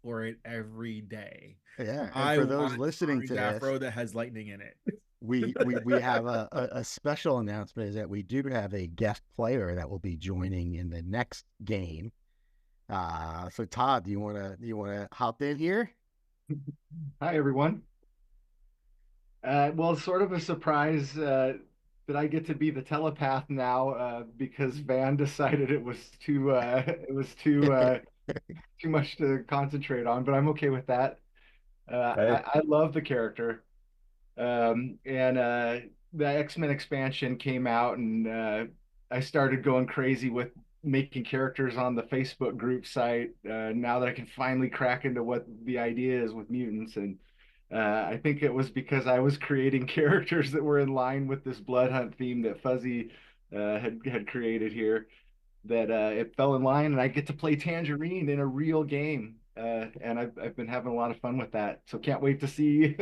for it every day. yeah. And I for those want an listening orange to this, afro that has lightning in it. we have a special announcement is that we do have a guest player that will be joining in the next game. So Todd, do you wanna hop in here? Hi, everyone. Well, it's sort of a surprise that I get to be the telepath now because Van decided it was too much to concentrate on, but I'm okay with that. Hey, I love the character. And the X-Men expansion came out, and I started going crazy with making characters on the Facebook group site. Now that I can finally crack into what the idea is with mutants, and I think it was because I was creating characters that were in line with this blood hunt theme that Fuzzy had created here, that it fell in line, and I get to play Tangerine in a real game. And I've been having a lot of fun with that. So can't wait to see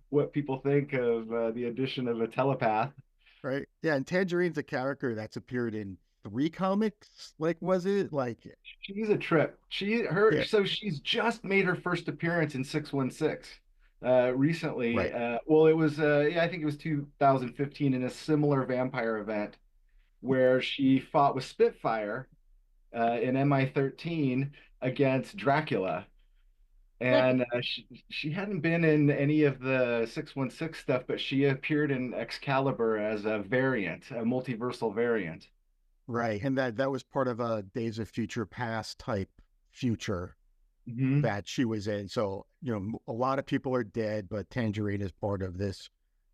what people think of the addition of a telepath. Right? Yeah, and Tangerine's a character that's appeared in 3 comics. Like, was it like? She's a trip. Yeah, So she's just made her first appearance in 616 recently. right, Well, it was yeah, I think it was 2015 in a similar vampire event where she fought with Spitfire in MI13 against Dracula. Like, And she hadn't been in any of the 616 stuff, but she appeared in Excalibur as a variant, a multiversal variant. right, and that was part of a Days of Future Past type future Hmm. that she was in. So a lot of people are dead, but Tangerine is part of this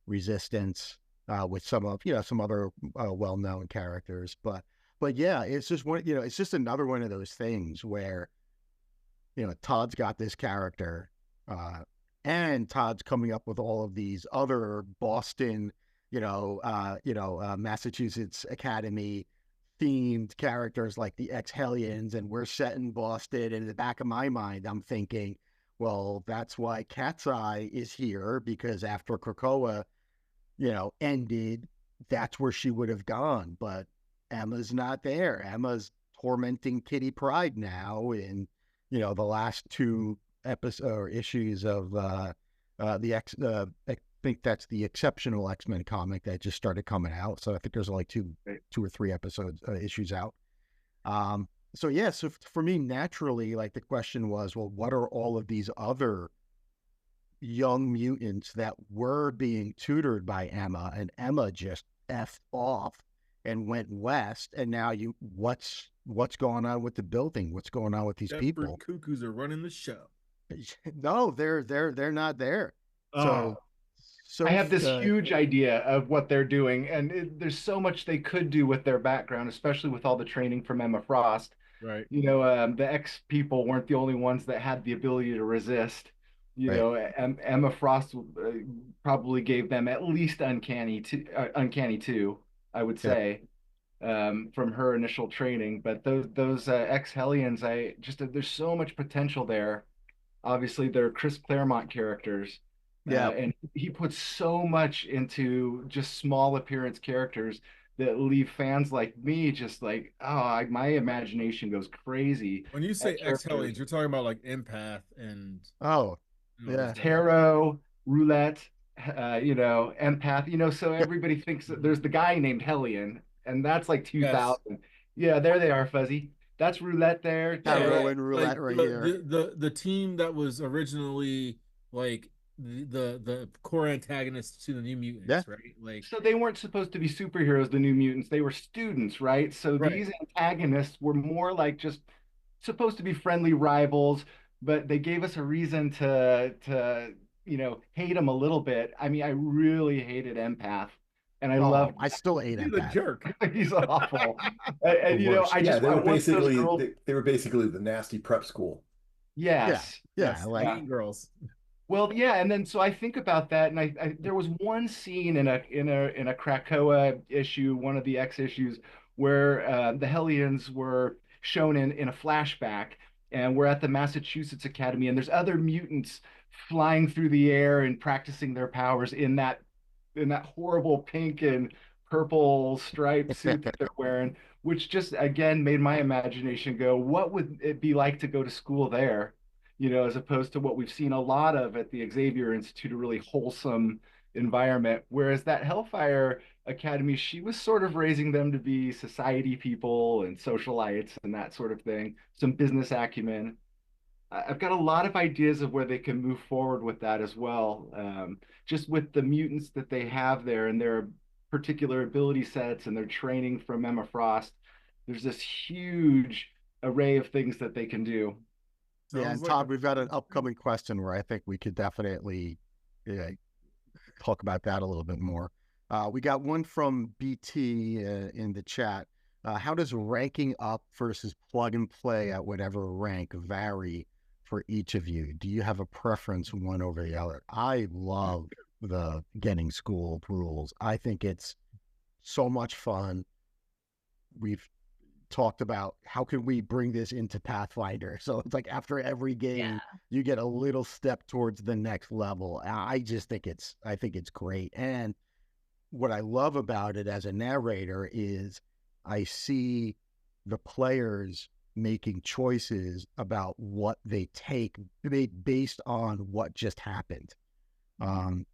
resistance with some other well-known characters. But yeah, it's just it's just another one of those things where Todd's got this character, uh, and Todd's coming up with all of these other Boston, Massachusetts Academy themed characters like the Ex-Hellions, and we're set in Boston. And in the back of my mind, I'm thinking, well, that's why Cat's Eye is here, because after Krakoa, ended, that's where she would have gone. But Emma's not there. Emma's tormenting Kitty Pryde now in, the last 2 episodes or issues of I think that's the Exceptional X-Men comic that just started coming out. So I think there's only two or 3 issues out. So yeah, so for me, naturally, like the question was, well, what are all of these other young mutants that were being tutored by Emma, and Emma just effed off and went west, and now what's going on with the building? What's going on with these people? Cuckoos are running the show. No, they're not there. Oh, So I have this uh, huge idea of what they're doing, and there's so much they could do with their background, especially with all the training from Emma Frost. Right. The X people weren't the only ones that had the ability to resist. right, Emma Frost probably gave them at least uncanny two, I would yeah, say, from her initial training. But those X Hellions, there's so much potential there. Obviously, they're Chris Claremont characters, yeah, and he puts so much into just small appearance characters that leave fans like me just like, my imagination goes crazy When you at say X characters. Hellions, you're talking about like Empath and oh, those yeah, guys. Tarot, Roulette, Empath, so everybody thinks that there's the guy named Hellion, and that's like Yes. 2000. Yeah, there they are, Fuzzy. That's Roulette there, Yeah, Tarot Tarot. and like Roulette right here. the team that was originally like the core antagonists to the New Yeah, Mutants, right? Like, So they weren't supposed to be superheroes, the New Mutants. They were students, right? So right. these antagonists were more like just supposed to be friendly rivals, but they gave us a reason to hate him a little bit. I mean, I really hated Empath, and I Oh, love. I still ate He's a Empath. jerk. He's awful. The And worst. I Yeah, just they I were want those basically girls. they were basically the nasty prep school. Yeah, Yes. yeah, like Mean Girls. Well, yeah, and then so I think about that, and there was one scene in a Krakoa issue, one of the X issues, where the Hellions were shown in a flashback, and we're at the Massachusetts Academy, and there's other mutants flying through the air and practicing their powers in that horrible pink and purple striped suit that they're wearing, which just again made my imagination go, what would it be like to go to school there? As opposed to what we've seen a lot of at the Xavier Institute, a really wholesome environment. Whereas that Hellfire Academy, she was sort of raising them to be society people and socialites and that sort of thing, some business acumen. I've got a lot of ideas of where they can move forward with that as well. Just with the mutants that they have there and their particular ability sets and their training from Emma Frost, there's this huge array of things that they can do. yeah. Sounds And like Todd, we've got an upcoming question where I think we could definitely talk about that a little bit more. We got one from BT in the chat. How does ranking up versus plug and play at whatever rank vary for each of you? Do you have a preference one over the other? I love the getting school rules. I think it's so much fun. We've talked about how can we bring this into Pathfinder. So it's like after every game, you get a little step towards the next level. I think it's great. And what I love about it as a narrator is I see the players making choices about what they take based on what just happened.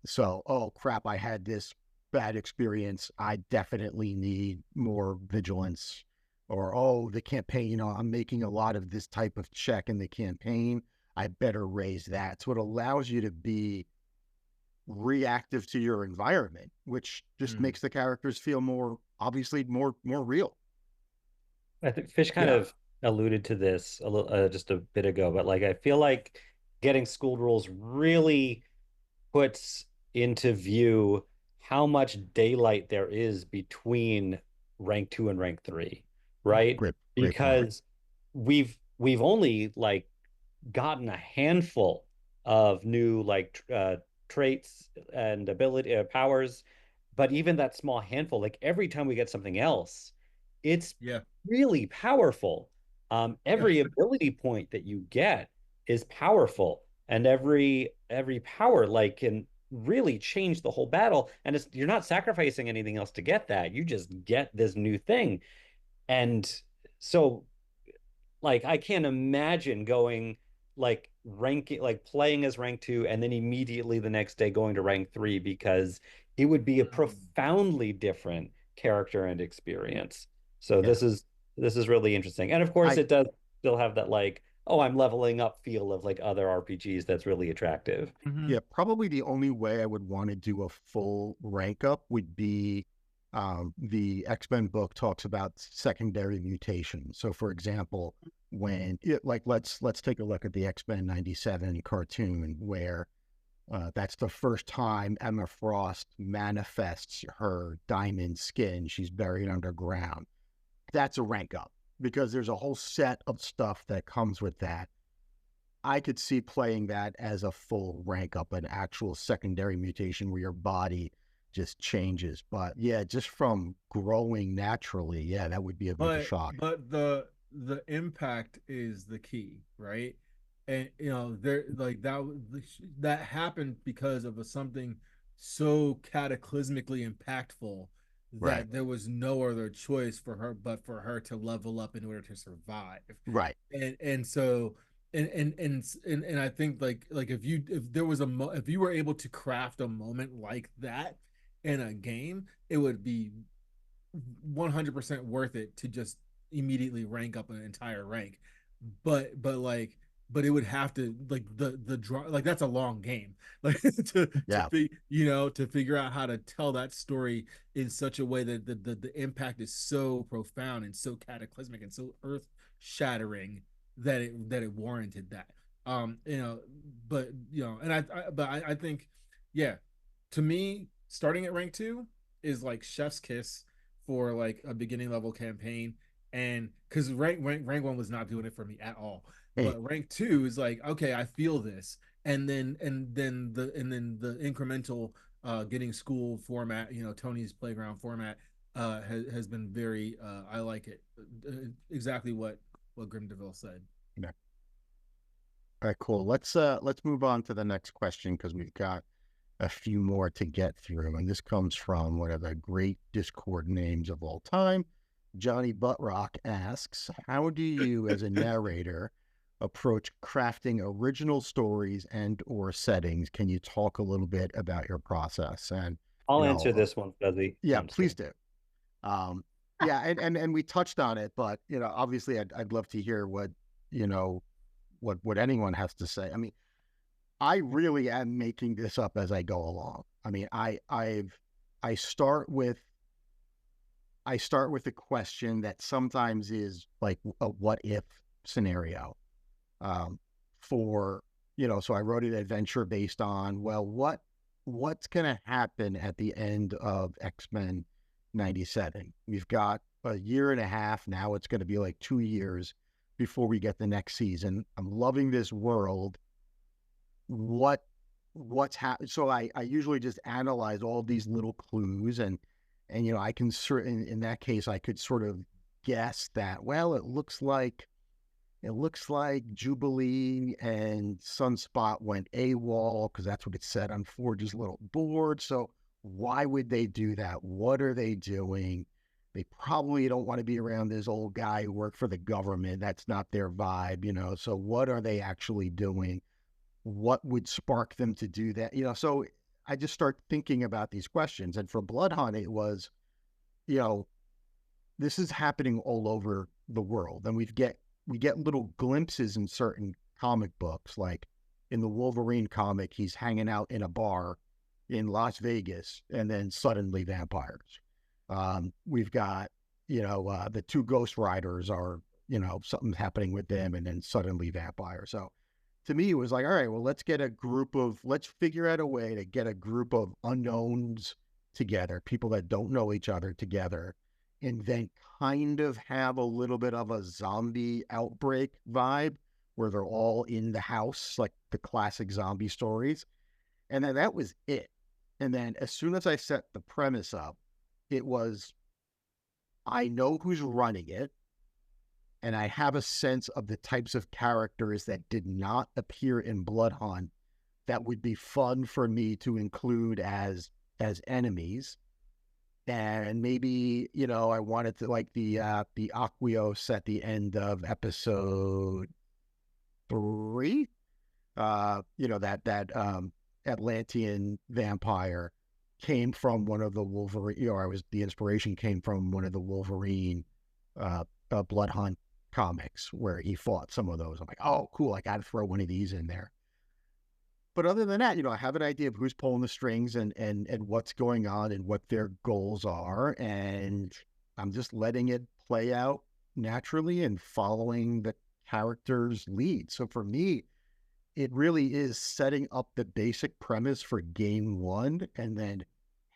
So, oh crap, I had this bad experience. I definitely need more vigilance. Or, oh, the campaign, I'm making a lot of this type of check in the campaign. I better raise that. So it allows you to be reactive to your environment, which just makes the characters feel obviously more real. I think Fish kind of alluded to this a little just a bit ago, but like I feel like getting school rules really puts into view how much daylight there is between rank 2 and rank 3, right? Great Because we've only like gotten a handful of new like traits and ability powers, but even that small handful, like every time we get something else, it's really powerful. Every ability point that you get is powerful, and every power like can really change the whole battle. And you're not sacrificing anything else to get that. You just get this new thing. And so like I can't imagine going like ranking like playing as rank 2 and then immediately the next day going to rank 3, because it would be a profoundly different character and experience. So this is really interesting. And of course it does still have that like, oh, I'm leveling up feel of like other RPGs that's really attractive. Yeah, probably the only way I would want to do a full rank up would be the X-Men book talks about secondary mutations. So for example, when let's take a look at the X-Men 97 cartoon where that's the first time Emma Frost manifests her diamond skin. She's buried underground. That's a rank up because there's a whole set of stuff that comes with that. I could see playing that as a full rank up, an actual secondary mutation where your body just changes. But yeah, just from growing naturally, that would be a bit of a shock. But the impact is the key, right? And there like that happened because of something so cataclysmically impactful that there was no other choice for her but for her to level up in order to survive. Right. And so and I think like if you were able to craft a moment like that in a game, it would be 100% worth it to just immediately rank up an entire rank. But it would have to like the draw, like that's a long game, like to figure out how to tell that story in such a way that the impact is so profound and so cataclysmic and so earth shattering that it warranted that. You know, but you know, and I think, yeah, to me, starting at rank 2 is like chef's kiss for like a beginning level campaign, and because rank 1 was not doing it for me at all, Hey, but rank 2 is like, okay, I feel this, and then the incremental getting school format, you know, Tony's playground format has been very I like it, exactly what Grim DeVille said. yeah. All right, cool. Let's move on to the next question because we've got a few more to get through. And this comes from one of the great Discord names of all time. Johnny Buttrock asks, how do you as a narrator approach crafting original stories and or settings? Can you talk a little bit about your process? And I'll you answer know, this one, Fuzzy. No, yeah, I'm just please kidding. do. Yeah, and we touched on it, but you know, obviously I'd love to hear what, you know, what anyone has to say. I mean, I really am making this up as I go along. I mean, I start with a question that sometimes is like a what if scenario. Um, for you know, so I wrote an adventure based on, well, what's gonna happen at the end of X-Men 97? We've got a year and a half now, it's gonna be like 2 years before we get the next season. I'm loving this world. What's happened? So I usually just analyze all these little clues, and you know, I can in that case I could sort of guess that, well, it looks like Jubilee and Sunspot went AWOL because that's what it said on Forge's little board. So why would they do that? What are they doing? They probably don't want to be around this old guy who worked for the government. That's not their vibe, you know. So what are they actually doing? What would spark them to do that? You know, so I just start thinking about these questions. And for Bloodhunt, it was, you know, this is happening all over the world. And we get little glimpses in certain comic books, like in the Wolverine comic, he's hanging out in a bar in Las Vegas, and then suddenly vampires. We've got, you know, the two Ghost Riders are, you know, something's happening with them, and then suddenly vampires. So to me, it was like, all right, well, let's figure out a way to get a group of unknowns together, people that don't know each other together, and then kind of have a little bit of a zombie outbreak vibe where they're all in the house, like the classic zombie stories. And then that was it. And then as soon as I set the premise up, it was, I know who's running it, and I have a sense of the types of characters that did not appear in Bloodhunt that would be fun for me to include as enemies. And maybe, you know, I wanted to, like, the Aqueos at the end of episode 3, you know, that Atlantean vampire came from one of the Wolverine, you know, the inspiration came from one of the Wolverine Blood Hunt comics where he fought some of those. I'm like, oh, cool, I got to throw one of these in there. But other than that, you know, I have an idea of who's pulling the strings and what's going on and what their goals are, and I'm just letting it play out naturally and following the character's lead. So for me, it really is setting up the basic premise for game one and then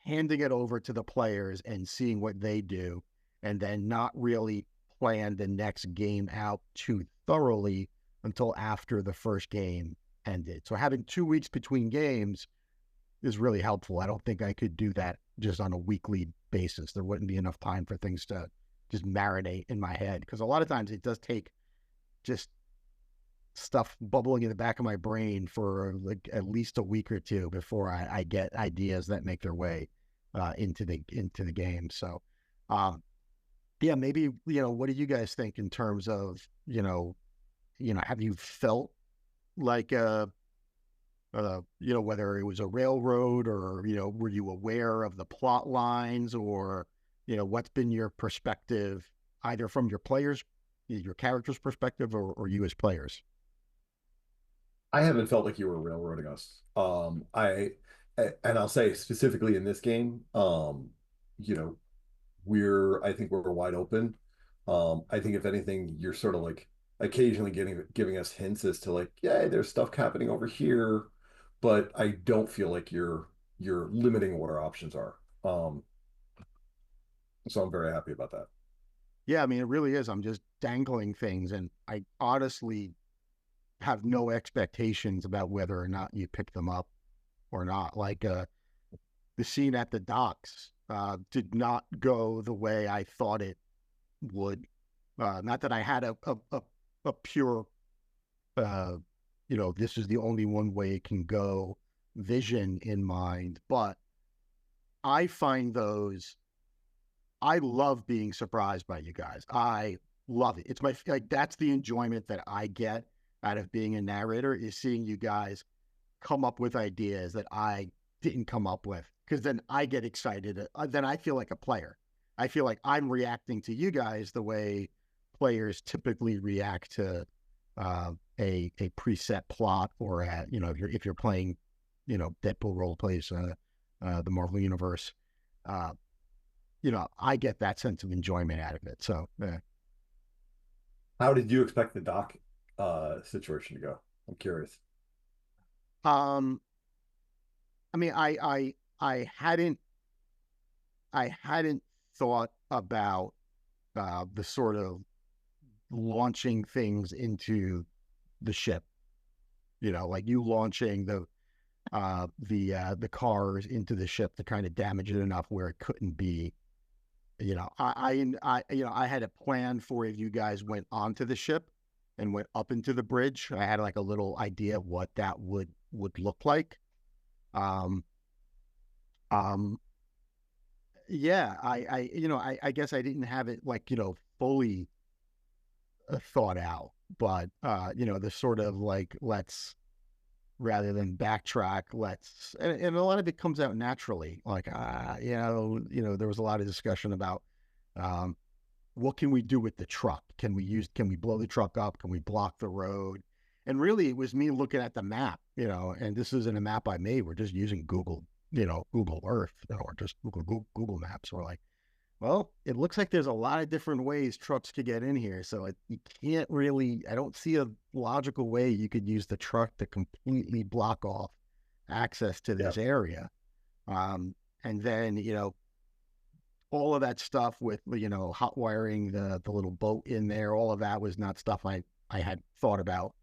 handing it over to the players and seeing what they do, and then not really plan the next game out too thoroughly until after the first game ended. So having 2 weeks between games is really helpful. I don't think I could do that just on a weekly basis. There wouldn't be enough time for things to just marinate in my head, because a lot of times it does take just stuff bubbling in the back of my brain for like at least a week or two before I get ideas that make their way into the game. So yeah, maybe, you know, what do you guys think in terms of, have you felt like you know, whether it was a railroad or, you know, were you aware of the plot lines, or, you know, what's been your perspective either from your character's perspective, or you as players? I haven't felt like you were railroading us. And I'll say specifically in this game, you know, I think we're wide open. I think if anything, you're sort of like occasionally giving us hints as to like, yeah, there's stuff happening over here, but I don't feel like you're limiting what our options are. So I'm very happy about that. Yeah, I mean, it really is. I'm just dangling things, and I honestly have no expectations about whether or not you pick them up or not. Like the scene at the docks did not go the way I thought it would. Not that I had a pure, this is the only one way it can go vision in mind, but I find those. I love being surprised by you guys. I love it. It's like that's the enjoyment that I get out of being a narrator, is seeing you guys come up with ideas that I didn't come up with, because then I get excited. Then I feel like a player. I feel like I'm reacting to you guys the way players typically react to a preset plot, or if you're playing, Deadpool role plays the Marvel universe. I get that sense of enjoyment out of it. So, How did you expect the doc situation to go? I'm curious. I mean, I hadn't thought about the sort of launching things into the ship. Like you launching the cars into the ship to kind of damage it enough where it couldn't be. I had a plan for if you guys went onto the ship and went up into the bridge. I had like a little idea of what that would look like. Yeah, I guess I didn't have it like, fully thought out, but the sort of like, let's, rather than backtrack, and a lot of it comes out naturally. Like, there was a lot of discussion about what can we do with the truck? Can we blow the truck up? Can we block the road? And really, it was me looking at the map, and this isn't a map I made. We're just using Google Earth, or just Google Maps. We're like, well, it looks like there's a lot of different ways trucks could get in here. So you can't really, I don't see a logical way you could use the truck to completely block off access to this area. And then, all of that stuff with, hot wiring the little boat in there, all of that was not stuff I had thought about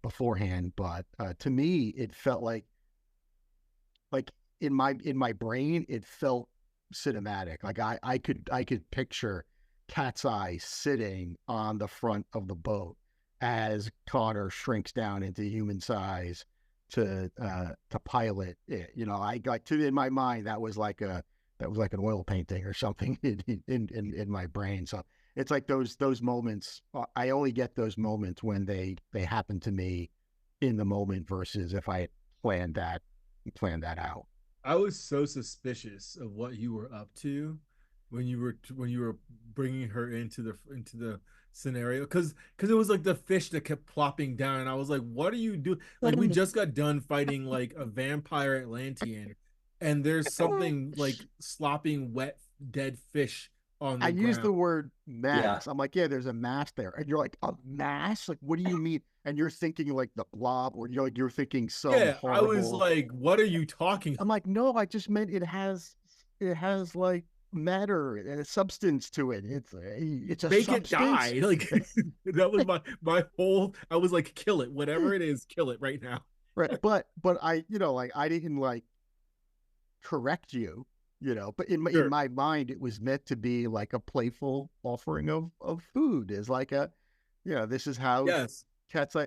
beforehand. But to me, it felt like in my brain, it felt cinematic. Like I could picture Cat's Eye sitting on the front of the boat as Connor shrinks down into human size to pilot it. I like to, in my mind, that was like an oil painting or something in my brain. So it's like those moments. I only get those moments when they happen to me in the moment, versus if I had planned that out. I was so suspicious of what you were up to when you were bringing her into the scenario, because it was like the fish that kept plopping down, and I was like, what are you doing? Like, we just got done fighting like a vampire Atlantean, and there's something like slopping wet dead fish on the I ground. use the word mass. Yeah. I'm like, yeah, there's a mass there. And you're like, a mass? Like, what do you mean? And you're thinking like the blob, or you're thinking some horrible... I was like, what are you talking? I'm like, no, I just meant it has like matter and a substance to it. It's a make substance. It die. Like that was my whole, I was like, kill it. Whatever it is, kill it right now. Right. But I, like, I didn't like correct you. But in my mind, it was meant to be like a playful offering of food. Is like this is how Cat's Eye.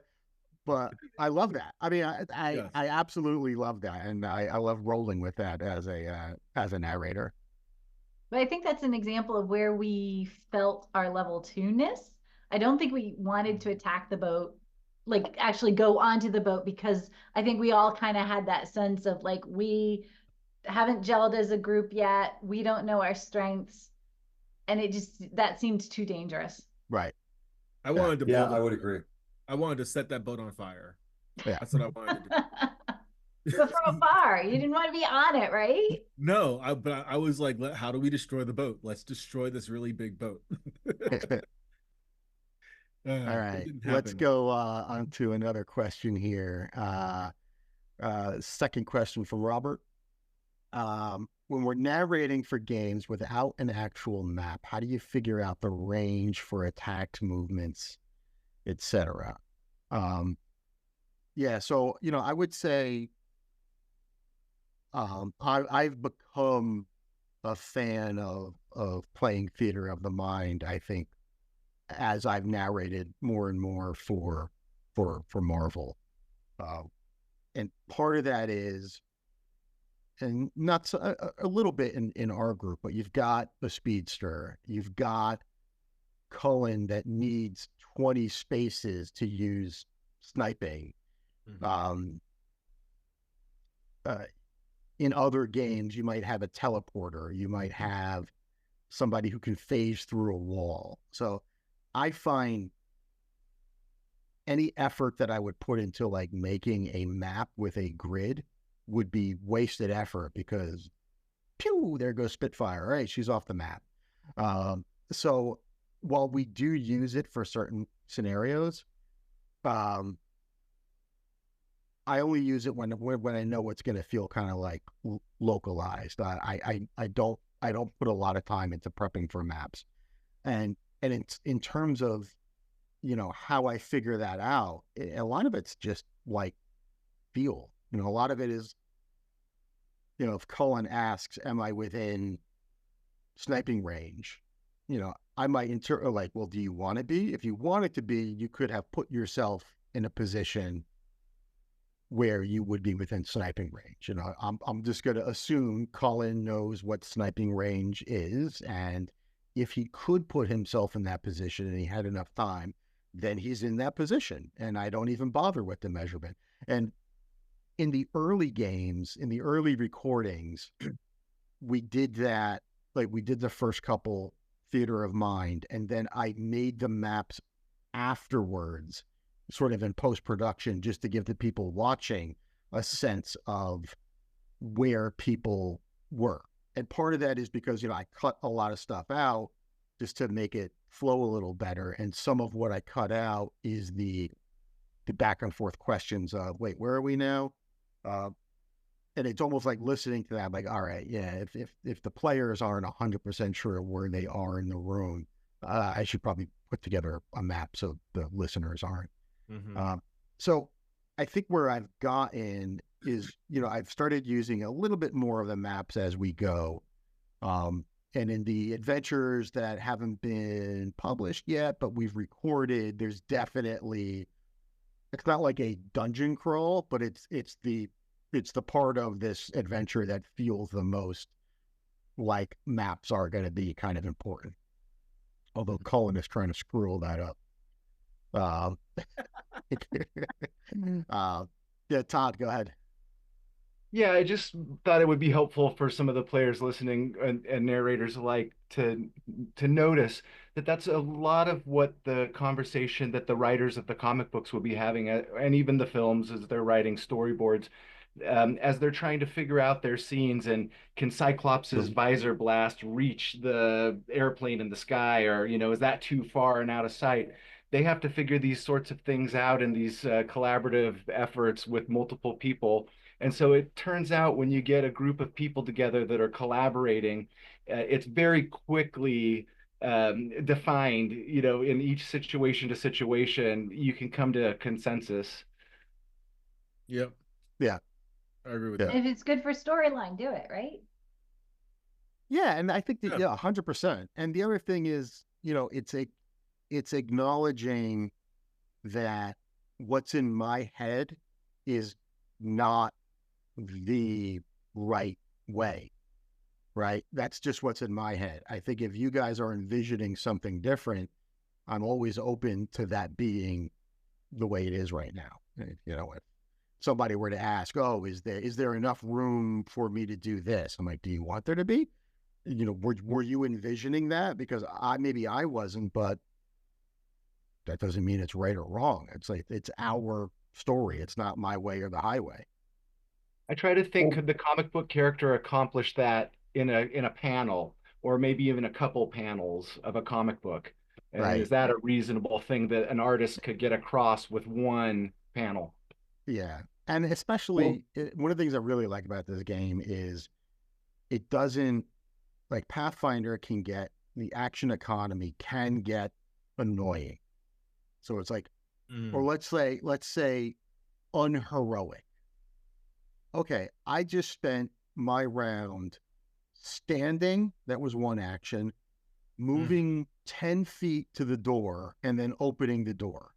But I love that. I mean, I absolutely love that, and I love rolling with that as a narrator. But I think that's an example of where we felt our level 2-ness. I don't think we wanted to attack the boat, like actually go onto the boat, because I think we all kind of had that sense of like, we haven't gelled as a group yet. We don't know our strengths. And that seemed too dangerous. Right. I wanted to I would agree. I wanted to set that boat on fire. Yeah. That's what I wanted to do. But from afar, you didn't want to be on it, right? No, but I was like, how do we destroy the boat? Let's destroy this really big boat. All It right, didn't let's happen. go on to another question here. Second question from Robert. When we're narrating for games without an actual map, how do you figure out the range for attacks, movements, etc.? Yeah, so I would say I've become a fan of playing theater of the mind. I think as I've narrated more and more for Marvel, and part of that is, and not so, a little bit in our group, but you've got the speedster, you've got Cullen that needs 20 spaces to use sniping. Mhm. In other games, you might have a teleporter, you might have somebody who can phase through a wall. So I find any effort that I would put into like making a map with a grid would be wasted effort, because pew, there goes Spitfire. All right, she's off the map. So while we do use it for certain scenarios, I only use it when I know it's going to feel kind of like localized. I don't put a lot of time into prepping for maps, and in terms of how I figure that out, a lot of it's just like feel. A lot of it is, if Cullen asks, "Am I within sniping range?" I might like, well, do you want to be? If you wanted to be, you could have put yourself in a position where you would be within sniping range. I'm just going to assume Colin knows what sniping range is, and if he could put himself in that position and he had enough time, then he's in that position, and I don't even bother with the measurement. And in the early games, in the early recordings, we did that. Like, we did the first couple theater of mind, and then I made the maps afterwards, sort of in post-production, just to give the people watching a sense of where people were. And part of that is because, I cut a lot of stuff out just to make it flow a little better. And some of what I cut out is the back and forth questions of, wait, where are we now? And it's almost like listening to that, like, all right, yeah, if the players aren't 100% sure where they are in the room, I should probably put together a map so the listeners aren't. Mhm. So I think where I've gotten is, I've started using a little bit more of the maps as we go. And in the adventures that haven't been published yet, but we've recorded, there's definitely, it's not like a dungeon crawl, but it's the part of this adventure that feels the most like maps are going to be kind of important. Although Cullen is trying to screw all that up. Yeah, Todd, go ahead. Yeah, I just thought it would be helpful for some of the players listening and narrators alike to notice that that's a lot of what the conversation that the writers of the comic books will be having, and even the films as they're writing storyboards, as they're trying to figure out their scenes, and can Cyclops's visor blast reach the airplane in the sky, or is that too far and out of sight? They have to figure these sorts of things out in these collaborative efforts with multiple people. And so it turns out when you get a group of people together that are collaborating, it's very quickly defined, in each situation to situation, you can come to a consensus. Yep, Yeah. I agree with Yeah. that. If it's good for storyline, do it, right? Yeah, and I think that, Yeah. 100%. And the other thing is, it's acknowledging that what's in my head is not the right way, right? That's just what's in my head. I think if you guys are envisioning something different, I'm always open to that being the way it is right now. If somebody were to ask, "Oh, is there enough room for me to do this?" I'm like, "Do you want there to be?" Were you envisioning that? Because maybe I wasn't, but that doesn't mean it's right or wrong. It's like, it's our story. It's not my way or the highway. I try to think, Well, could the comic book character accomplish that in a panel, or maybe even a couple panels of a comic book? And Right. is that a reasonable thing that an artist could get across with one panel? Yeah. And especially one of the things I really like about this game is it doesn't, like Pathfinder can get, the action economy can get annoying. So it's like, or let's say unheroic. Okay, I just spent my round standing, that was one action, moving 10 feet to the door, and then opening the door.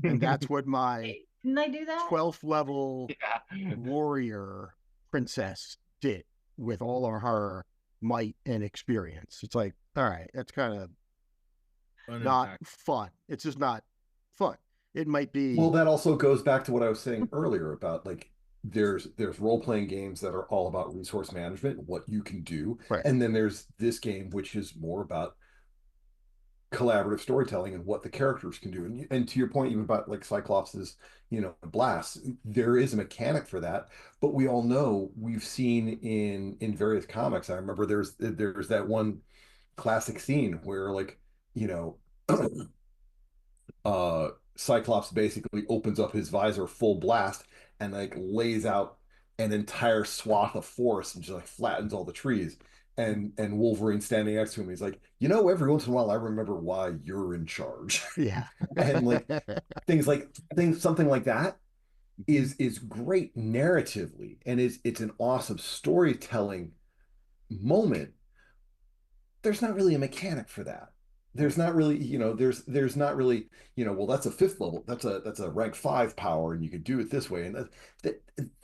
And that's what my Didn't I do that? 12th level Yeah. warrior princess did with all of her might and experience. It's like, all right, that's kind of not fun. It's just not fun. It might be. Well, that also goes back to what I was saying earlier about like there's role-playing games that are all about resource management, what you can do, right. And then there's this game which is more about collaborative storytelling and what the characters can do. And to your point, even about like Cyclops's, blast, there is a mechanic for that. But we all know, we've seen in various comics. I remember there's that one classic scene where like, you know, Cyclops basically opens up his visor full blast and like lays out an entire swath of forest and just like flattens all the trees. And Wolverine standing next to him, he's like, every once in a while I remember why you're in charge. Yeah. And like something like that is great narratively, and it's an awesome storytelling moment. There's not really a mechanic for that. There's not really, there's not really, well, that's a fifth level, that's a rank 5 power, and you could do it this way. And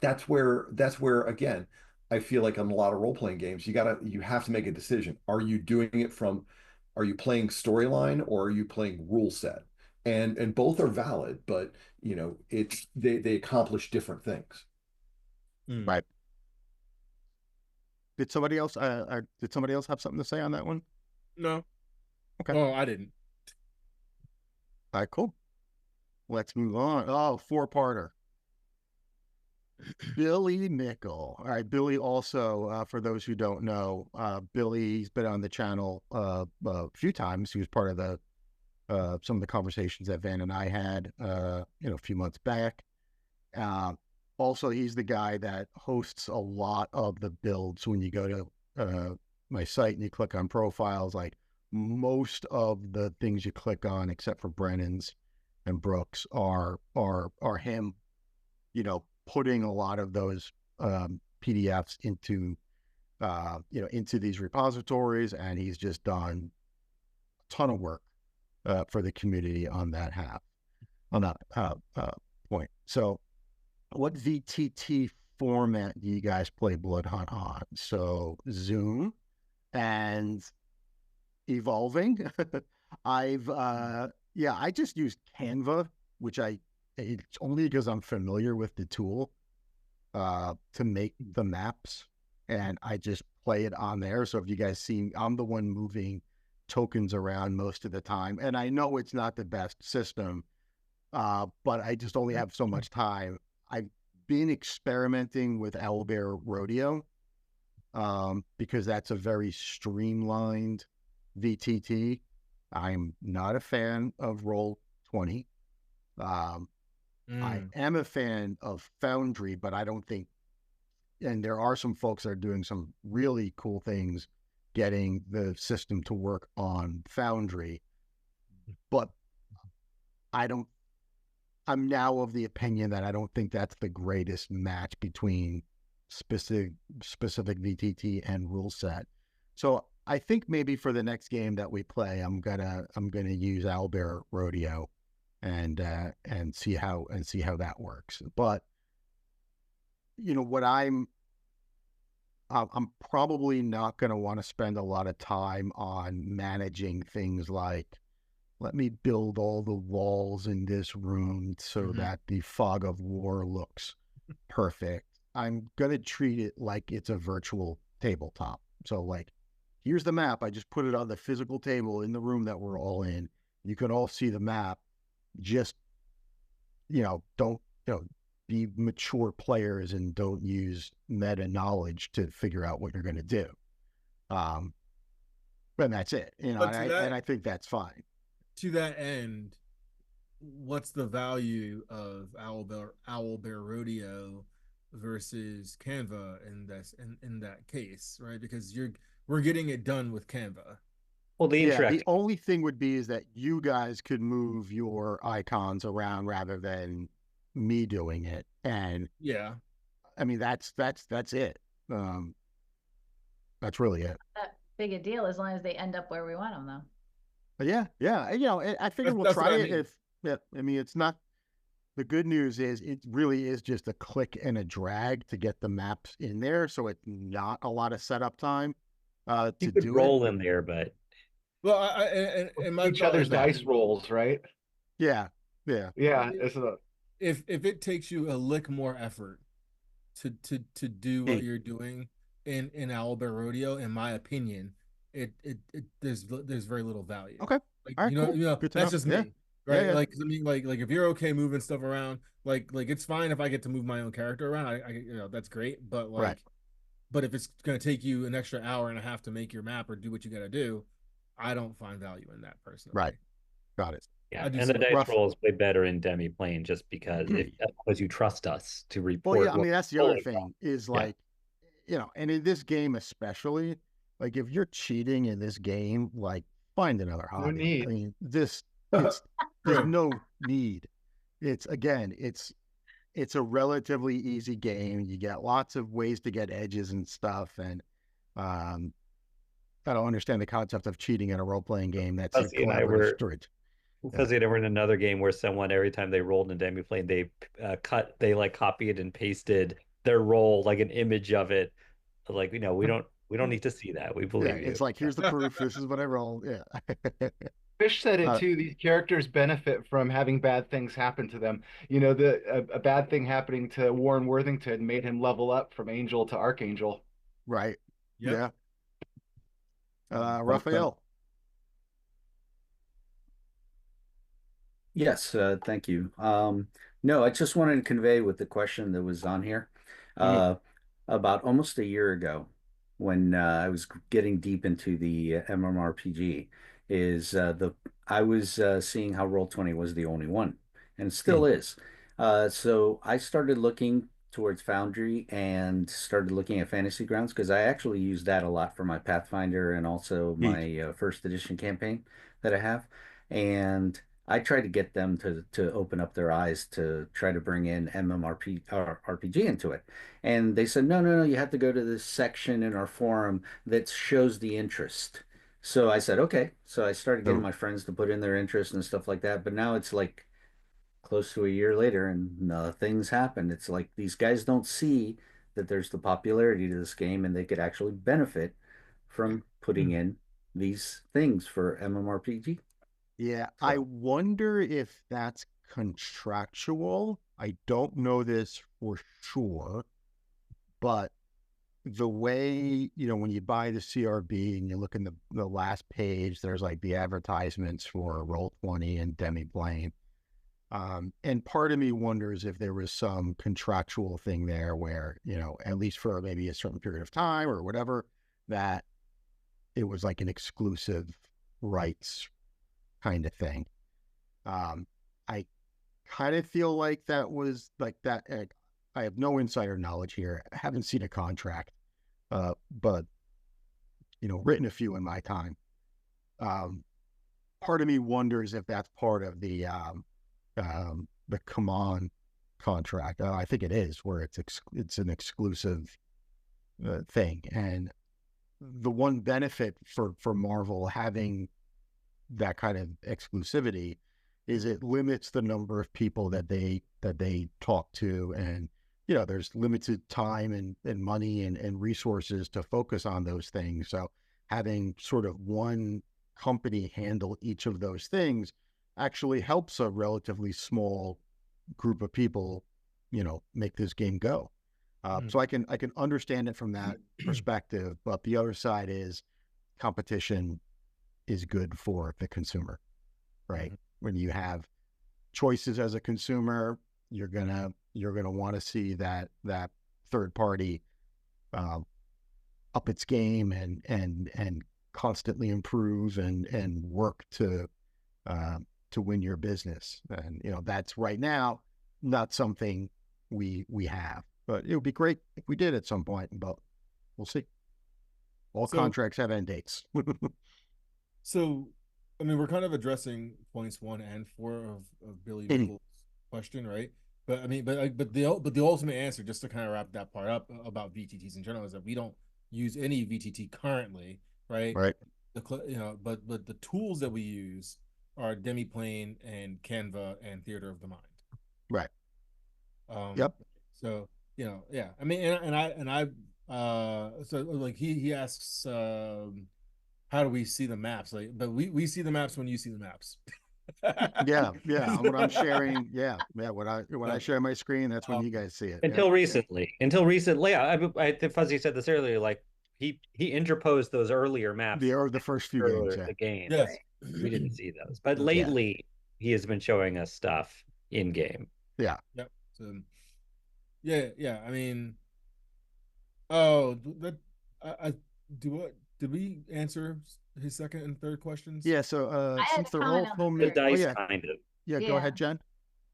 that's where again, I feel like on a lot of role-playing games, you have to make a decision. Are you doing it are you playing storyline, or are you playing rule set? And both are valid, but it's they accomplish different things. Right. Did somebody else have something to say on that one? No. Okay. Oh, I didn't. All right, cool. Let's move on. Oh, 4-parter. Billy Mickel. All right, Billy also, for those who don't know, Billy's been on the channel a few times. He was part of the some of the conversations that Van and I had, a few months back. Also, he's the guy that hosts a lot of the builds. When you go to my site and you click on profiles, like most of the things you click on, except for Brennan's and Brooks, are him, putting a lot of those PDFs into into these repositories, and he's just done a ton of work for the community on that point. So, what VTT format do you guys play Blood Hunt on? So Zoom and Evolving. I just used Canva, which it's only because I'm familiar with the tool to make the maps, and I just play it on there. So if you guys see, I'm the one moving tokens around most of the time, and I know it's not the best system, but I just only have so much time. I've been experimenting with Owlbear Rodeo because that's a very streamlined VTT. I'm not a fan of Roll20. I am a fan of Foundry, but I don't think, and there are some folks that are doing some really cool things getting the system to work on Foundry, but I'm now of the opinion that I don't think that's the greatest match between specific VTT and rule set. So I think maybe for the next game that we play, I'm gonna use Owlbear Rodeo and see how that works. But what I'm probably not going to want to spend a lot of time on managing things like, let me build all the walls in this room so that the fog of war looks perfect. I'm going to treat it like it's a virtual tabletop. So like, here's the map. I just put it on the physical table in the room that we're all in. You can all see the map. Just, don't, be mature players and don't use meta knowledge to figure out what you're going to do. and that's it. And I think that's fine. To that end, what's the value of Owlbear Rodeo versus Canva in that case, right? Because we're getting it done with Canva. Well, the only thing would be is that you guys could move your icons around rather than me doing it. And yeah, I mean that's it. That's really it. That big a deal as long as they end up where we want them, though. But yeah. I figure we'll try it. I mean, it's not. The good news is it really is just a click and a drag to get the maps in there, so it's not a lot of setup time to do roll in there, but well, and each other's dice rolls, right? Yeah. If it takes you a lick more effort to do what you're doing in Owlbear Rodeo, in my opinion, there's very little value. Okay. Like, all right, cool. That's just me. Right. Yeah. Like, I mean, like if you're okay moving stuff around, like it's fine if I get to move my own character around. I that's great. But but if it's going to take you an extra hour and a half to make your map or do what you got to do, I don't find value in that personally. Right. Got it. Yeah, and the dice rolls way better in Demiplane just because you trust us to report. Well, yeah, I mean that's the other thing is like, and in this game especially, like if you're cheating in this game, like find another hobby. No need. I mean, there's no need. It's a relatively easy game. You get lots of ways to get edges and stuff, and I don't understand the concept of cheating in a role-playing game. That's a collaborative story. Fuzzy and I were in another game where someone, every time they rolled in Demiplane, they like copied and pasted their roll, like an image of it. Like, we don't need to see that. We believe you. It's like, here's the proof. This is what I rolled. Yeah. Fish said it too. These characters benefit from having bad things happen to them. A bad thing happening to Warren Worthington made him level up from Angel to Archangel. Right. Yep. Yeah. Rafael. Yes, thank you. No, I just wanted to convey with the question that was on here. About almost a year ago, when I was getting deep into the MMRPG, I was seeing how Roll20 was the only one, and still is. So I started looking towards Foundry and started looking at Fantasy Grounds because I actually use that a lot for my Pathfinder and also my first edition campaign that I have. And I tried to get them to open up their eyes to try to bring in RPG into it. And they said, no, you have to go to this section in our forum that shows the interest. So I said, okay. So I started getting my friends to put in their interest and stuff like that. But now it's like close to a year later and nothing's happened. It's like these guys don't see that there's the popularity to this game and they could actually benefit from putting in these things for MMORPG. Yeah, so. I wonder if that's contractual. I don't know this for sure, but the way, when you buy the CRB and you look in the last page, there's like the advertisements for Roll20 and Demiplane. And part of me wonders if there was some contractual thing there where, at least for maybe a certain period of time or whatever, that it was like an exclusive rights kind of thing. I kind of feel like that was like that. I have no insider knowledge here. I haven't seen a contract, but written a few in my time. Part of me wonders if that's part of the Come On contract. I think it is, where it's an exclusive thing. And the one benefit for Marvel having that kind of exclusivity is it limits the number of people that they talk to, and there's limited time and money and resources to focus on those things. So having sort of one company handle each of those things actually helps a relatively small group of people make this game go. So I can understand it from that perspective, but the other side is competition is good for the consumer, right? When you have choices as a consumer, you're gonna want to see that third party up its game and constantly improve and work to win your business. And that's right now not something we have, but it would be great if we did at some point. But we'll see. All contracts have end dates. So, I mean, we're kind of addressing points 1 and 4 of Billy Mickel's question, right? But I mean, but the ultimate answer, just to kind of wrap that part up about VTTs in general, is that we don't use any VTT currently, right? Right. But the tools that we use are Demiplane and Canva and Theater of the Mind. Right. Yep. So yeah. I mean, so like he asks, how do we see the maps? Like, but we see the maps when you see the maps. yeah. When I'm sharing, when I share my screen, that's when you guys see it. Until recently, I think Fuzzy said this earlier. Like he interposed those earlier maps. The first few games. The game. Yes. We didn't see those, but lately he has been showing us stuff in game. Yeah. Yep. So, yeah. I mean, oh, that did we answer his second and third questions? Yeah. So since they're all the dice, kind of. Yeah. Go ahead, Jen.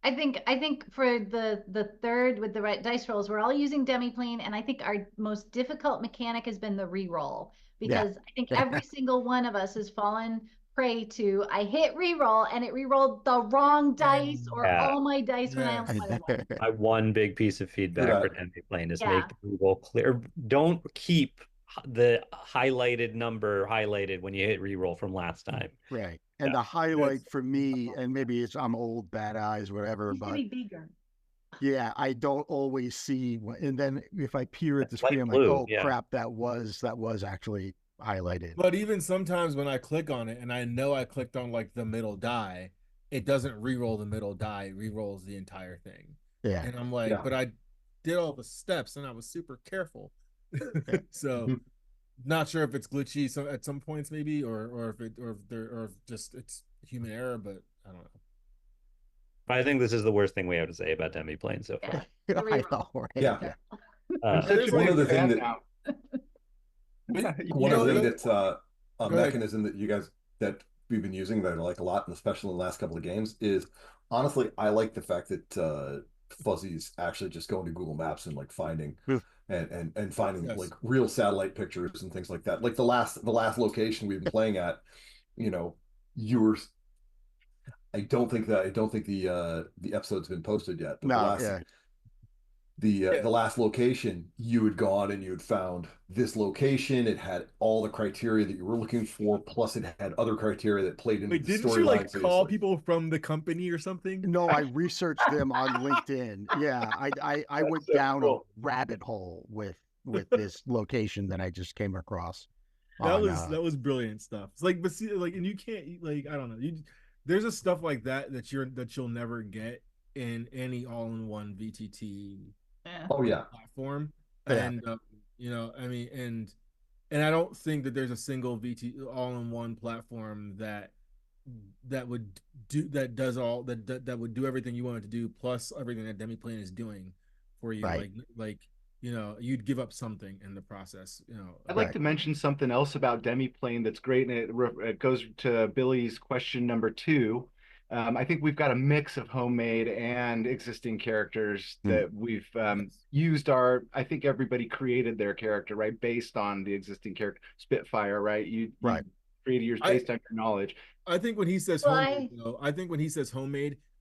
I think for the third with the right dice rolls, we're all using Demiplane, and I think our most difficult mechanic has been the re-roll, because I think every single one of us has fallen prey to, I hit re-roll and it re-rolled the wrong dice or all my dice when I only wanted one. My one big piece of feedback for Demiplane is make the re-roll clear. Don't keep the highlighted number highlighted when you hit re-roll from last time. Right. And the highlight for me, and maybe I'm old, bad eyes, whatever, but yeah, I don't always see. And then if I peer at the screen, I'm like, oh crap, that was actually highlighted. But even sometimes when I click on it and I know I clicked on like the middle die, it doesn't re-roll the middle die, it re-rolls the entire thing. Yeah. And I'm like, but I did all the steps and I was super careful. So not sure if it's glitchy at some points maybe, or if just it's human error, but I don't know. I think this is the worst thing we have to say about Demiplane so far. I know, right? Yeah. One other thing that's a mechanism that you guys that we've been using that I like a lot, and especially in the last couple of games, is honestly I like the fact that Fuzzy's actually just going to Google Maps and like finding and finding like real satellite pictures and things like that. Like the last location we've been playing at, you were. I don't think the episode's been posted yet. But the last location, you had gone and you had found this location. It had all the criteria that you were looking for, plus it had other criteria that played into the storyline. Didn't you like call people from the company or something? No, I researched them on LinkedIn. Yeah, I went down a rabbit hole with this location that I just came across. That was brilliant stuff. It's like, but see, like, and you can't like, I don't know, there's a stuff like that you'll never get in any all-in-one VTT platform. And I mean, and I don't think that there's a single VT all-in-one platform that would do everything you want it to do, plus everything that Demiplane is doing for you. Like you'd give up something in the process. I'd like to mention something else about Demiplane that's great, and it goes to Billy's question number 2. I think we've got a mix of homemade and existing characters that we've used. I think everybody created their character, right, based on the existing character. Spitfire, right? You created yours based on your knowledge. I think when he says homemade,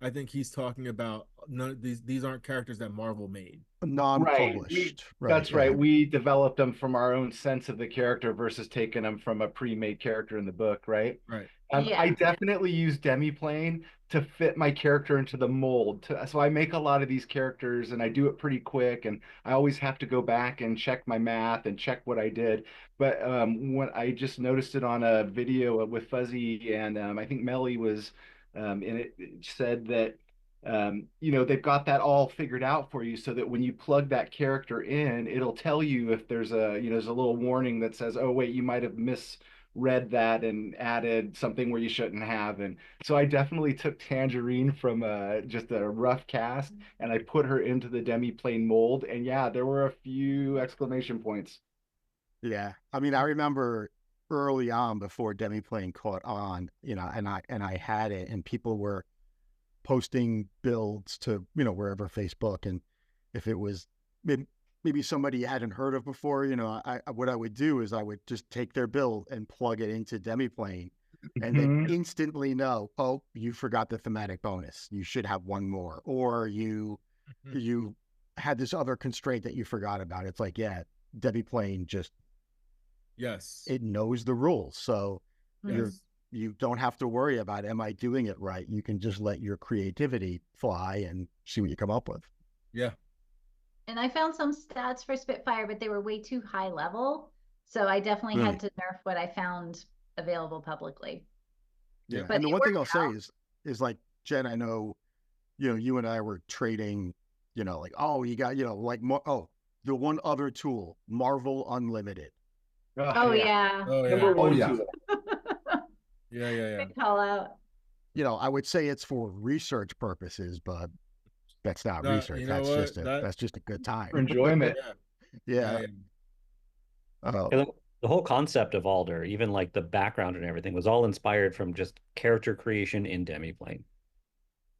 I think he's talking about these aren't characters that Marvel made. Non-published. That's right. We developed them from our own sense of the character versus taking them from a pre-made character in the book, right? Right. I definitely use Demiplane to fit my character into the mold. So I make a lot of these characters and I do it pretty quick, and I always have to go back and check my math and check what I did. But when I just noticed it on a video with Fuzzy, and I think Melly was and it said that they've got that all figured out for you, so that when you plug that character in, it'll tell you if there's there's a little warning that says, oh wait, you might have misread that and added something where you shouldn't have. And so I definitely took Tangerine from just a rough cast and I put her into the Demiplane mold, and there were a few exclamation points. Yeah, I mean, I remember early on before Demiplane caught on, and I had it, and people were posting builds to, wherever, Facebook, and if it was maybe somebody you hadn't heard of before, what I would do is I would just take their build and plug it into Demiplane, and they instantly know, oh, you forgot the thematic bonus. You should have one more, or you had this other constraint that you forgot about. It's like, yeah, Demiplane just it knows the rules, so you don't have to worry about, am I doing it right? You can just let your creativity fly and see what you come up with. Yeah. And I found some stats for Spitfire, but they were way too high level. So I definitely had to nerf what I found available publicly. Yeah. But and the one thing I'll say is like, Jen, I know, you and I were trading, like, oh, you got, like, the one other tool, Marvel Unlimited. Oh, yeah. Number one tool. Yeah. Good call out. I would say it's for research purposes, but that's not research. That's just a good time. For enjoyment. Yeah. The whole concept of Alder, even like the background and everything, was all inspired from just character creation in Demiplane.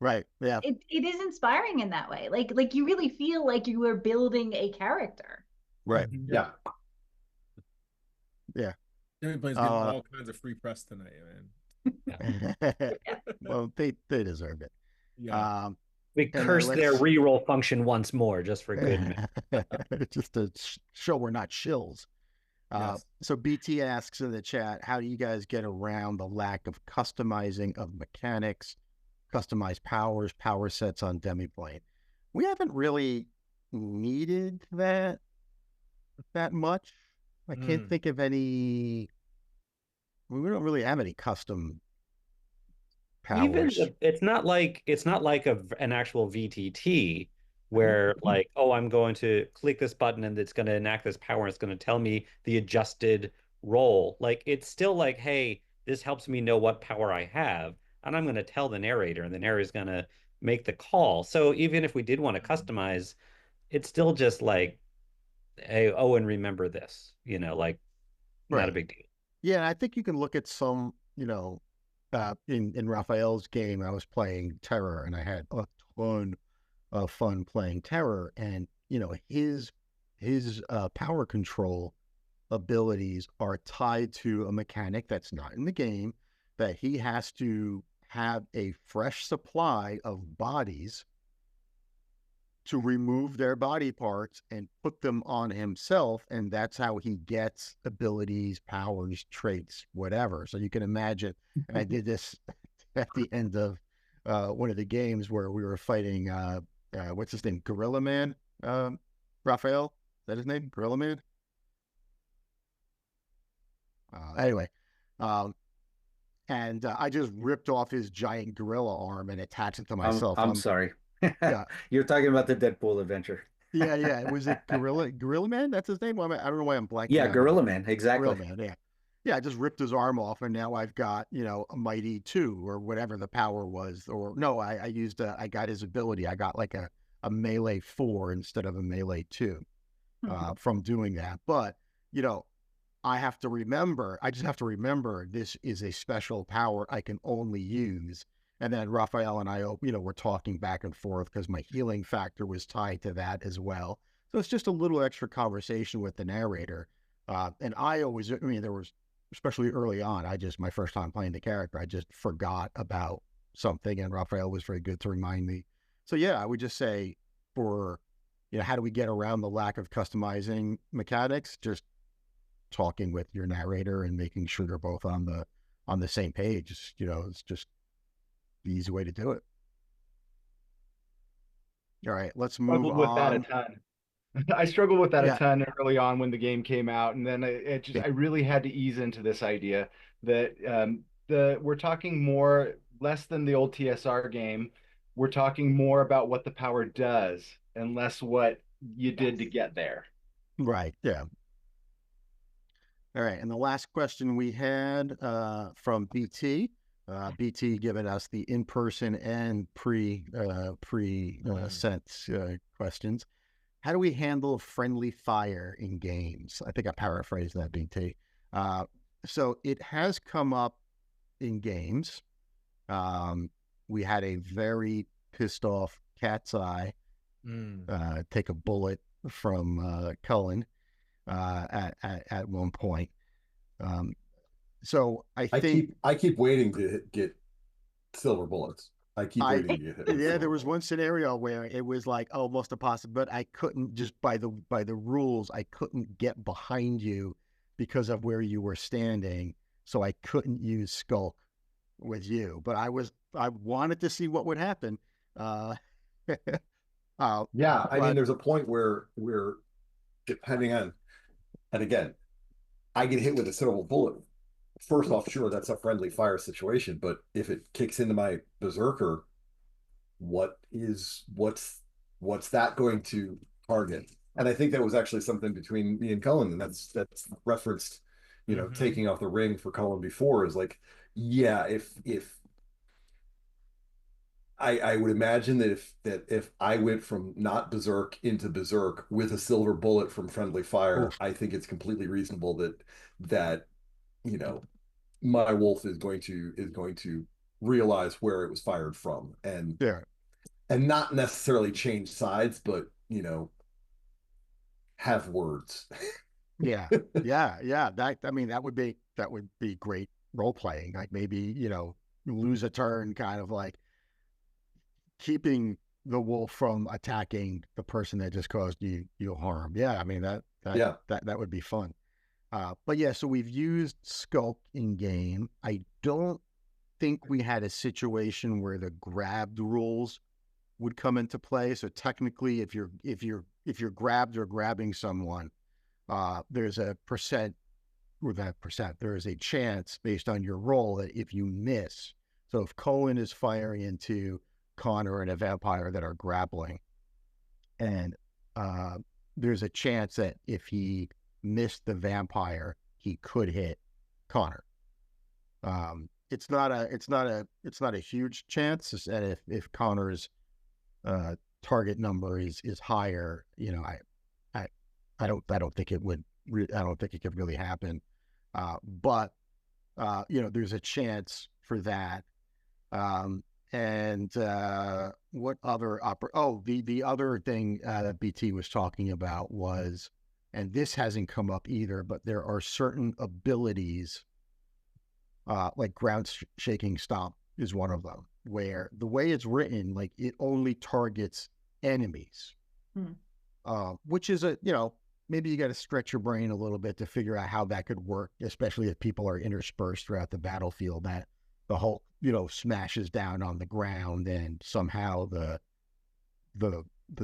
Right. Yeah. It is inspiring in that way. Like you really feel like you were building a character. Right. Yeah. Yeah. Demiplane's getting all kinds of free press tonight, man. Well, they deserve it. Yeah. We curse their reroll function once more, just for good measure. Just to show we're not shills. Yes. So BT asks in the chat, how do you guys get around the lack of customizing of mechanics, customized powers, power sets on Demiplane? We haven't really needed that much. I can't think of any. We don't really have any custom powers. Even it's not like an actual VTT where like, oh, I'm going to click this button and it's going to enact this power and it's going to tell me the adjusted roll. Like, it's still like, hey, this helps me know what power I have, and I'm going to tell the narrator, and the narrator is going to make the call. So even if we did want to customize, it's still just like, hey, oh, and remember this, like, not a big deal. Yeah, I think you can look at some, in Rafael's game, I was playing Terror, and I had a ton of fun playing Terror, and his power control abilities are tied to a mechanic that's not in the game, that he has to have a fresh supply of bodies to remove their body parts and put them on himself, and that's how he gets abilities, powers, traits, whatever. So you can imagine, and I did this at the end of one of the games where we were fighting what's his name, Gorilla Man, Rafael, is that his name, Gorilla Man? Anyway, and I just ripped off his giant gorilla arm and attached it to myself. I'm sorry. Yeah. You're talking about the Deadpool adventure. Yeah. Was it Gorilla Man? That's his name? I don't know why I'm blanking. Yeah, Gorilla Man, exactly. Gorilla Man, yeah. Yeah, I just ripped his arm off, and now I've got, a Mighty 2 or whatever the power was. Or no, I got his ability. I got like a melee 4 instead of a melee 2 from doing that. But, I just have to remember this is a special power I can only use. And then Rafael and I, were talking back and forth because my healing factor was tied to that as well. So it's just a little extra conversation with the narrator. And there was, especially early on, my first time playing the character, I just forgot about something, and Rafael was very good to remind me. So yeah, I would just say for, how do we get around the lack of customizing mechanics? Just talking with your narrator and making sure they're both on the same page. It's just the easy way to do it. All right, let's move on. With that a ton. I struggled with that a ton early on when the game came out, and then I really had to ease into this idea that we're talking less than the old TSR game. We're talking more about what the power does and less what you did to get there. Right. Yeah. All right, and the last question we had from BT. BT giving us the in-person and pre-sent questions. How do we handle friendly fire in games? I think I paraphrased that, BT. So it has come up in games. We had a very pissed off cat's eye take a bullet from Cullen at one point. So I think I keep waiting to get silver bullets. I keep waiting to get hit. Yeah, there was one scenario where it was like almost impossible, but I couldn't, just by the rules, I couldn't get behind you because of where you were standing, so I couldn't use skulk with you. But I wanted to see what would happen. Yeah, I mean, there's a point where depending on, and again, I get hit with a silver bullet. First off, sure, that's a friendly fire situation, but if it kicks into my berserker, what's that going to target? And I think that was actually something between me and Cullen, and that's referenced, taking off the ring for Cullen before, is like, yeah, if I would imagine that if I went from not berserk into berserk with a silver bullet from friendly fire, Oof. I think it's completely reasonable that my wolf is going to realize where it was fired from, and Yeah. not necessarily change sides, but have words. Yeah. That would be great role playing. Like maybe, lose a turn, kind of like keeping the wolf from attacking the person that just caused you harm. Yeah, I mean that would be fun. But yeah, so we've used skulk in game. I don't think we had a situation where the grabbed rules would come into play. So technically, if you're grabbed or grabbing someone, there's a percent, or that percent, there is a chance based on your roll that if you miss, so if Cohen is firing into Connor and a vampire that are grappling, and there's a chance that if he missed the vampire, he could hit Connor. It's not a huge chance, and if Connor's target number is higher, I don't think it would. I don't think it could really happen. But there's a chance for that. And what other the other thing that BT was talking about was, and this hasn't come up either, but there are certain abilities, like ground shaking stomp is one of them, where the way it's written, like it only targets enemies, which is maybe you got to stretch your brain a little bit to figure out how that could work, especially if people are interspersed throughout the battlefield, that the whole, smashes down on the ground and somehow the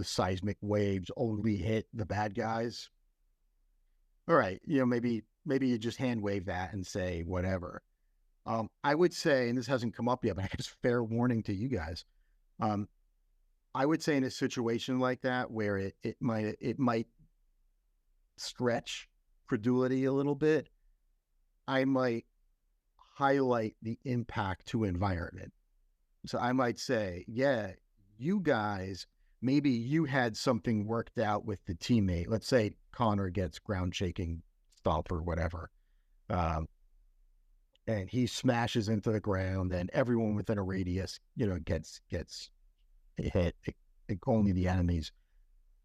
seismic waves only hit the bad guys. All right. Maybe you just hand wave that and say whatever. I would say, and this hasn't come up yet, but I guess fair warning to you guys. I would say in a situation like that where it might stretch credulity a little bit, I might highlight the impact to environment. So I might say, yeah, you guys, maybe you had something worked out with the teammate. Let's say Connor gets ground shaking stomp or whatever. And he smashes into the ground, and everyone within a radius, gets hit, only the enemies.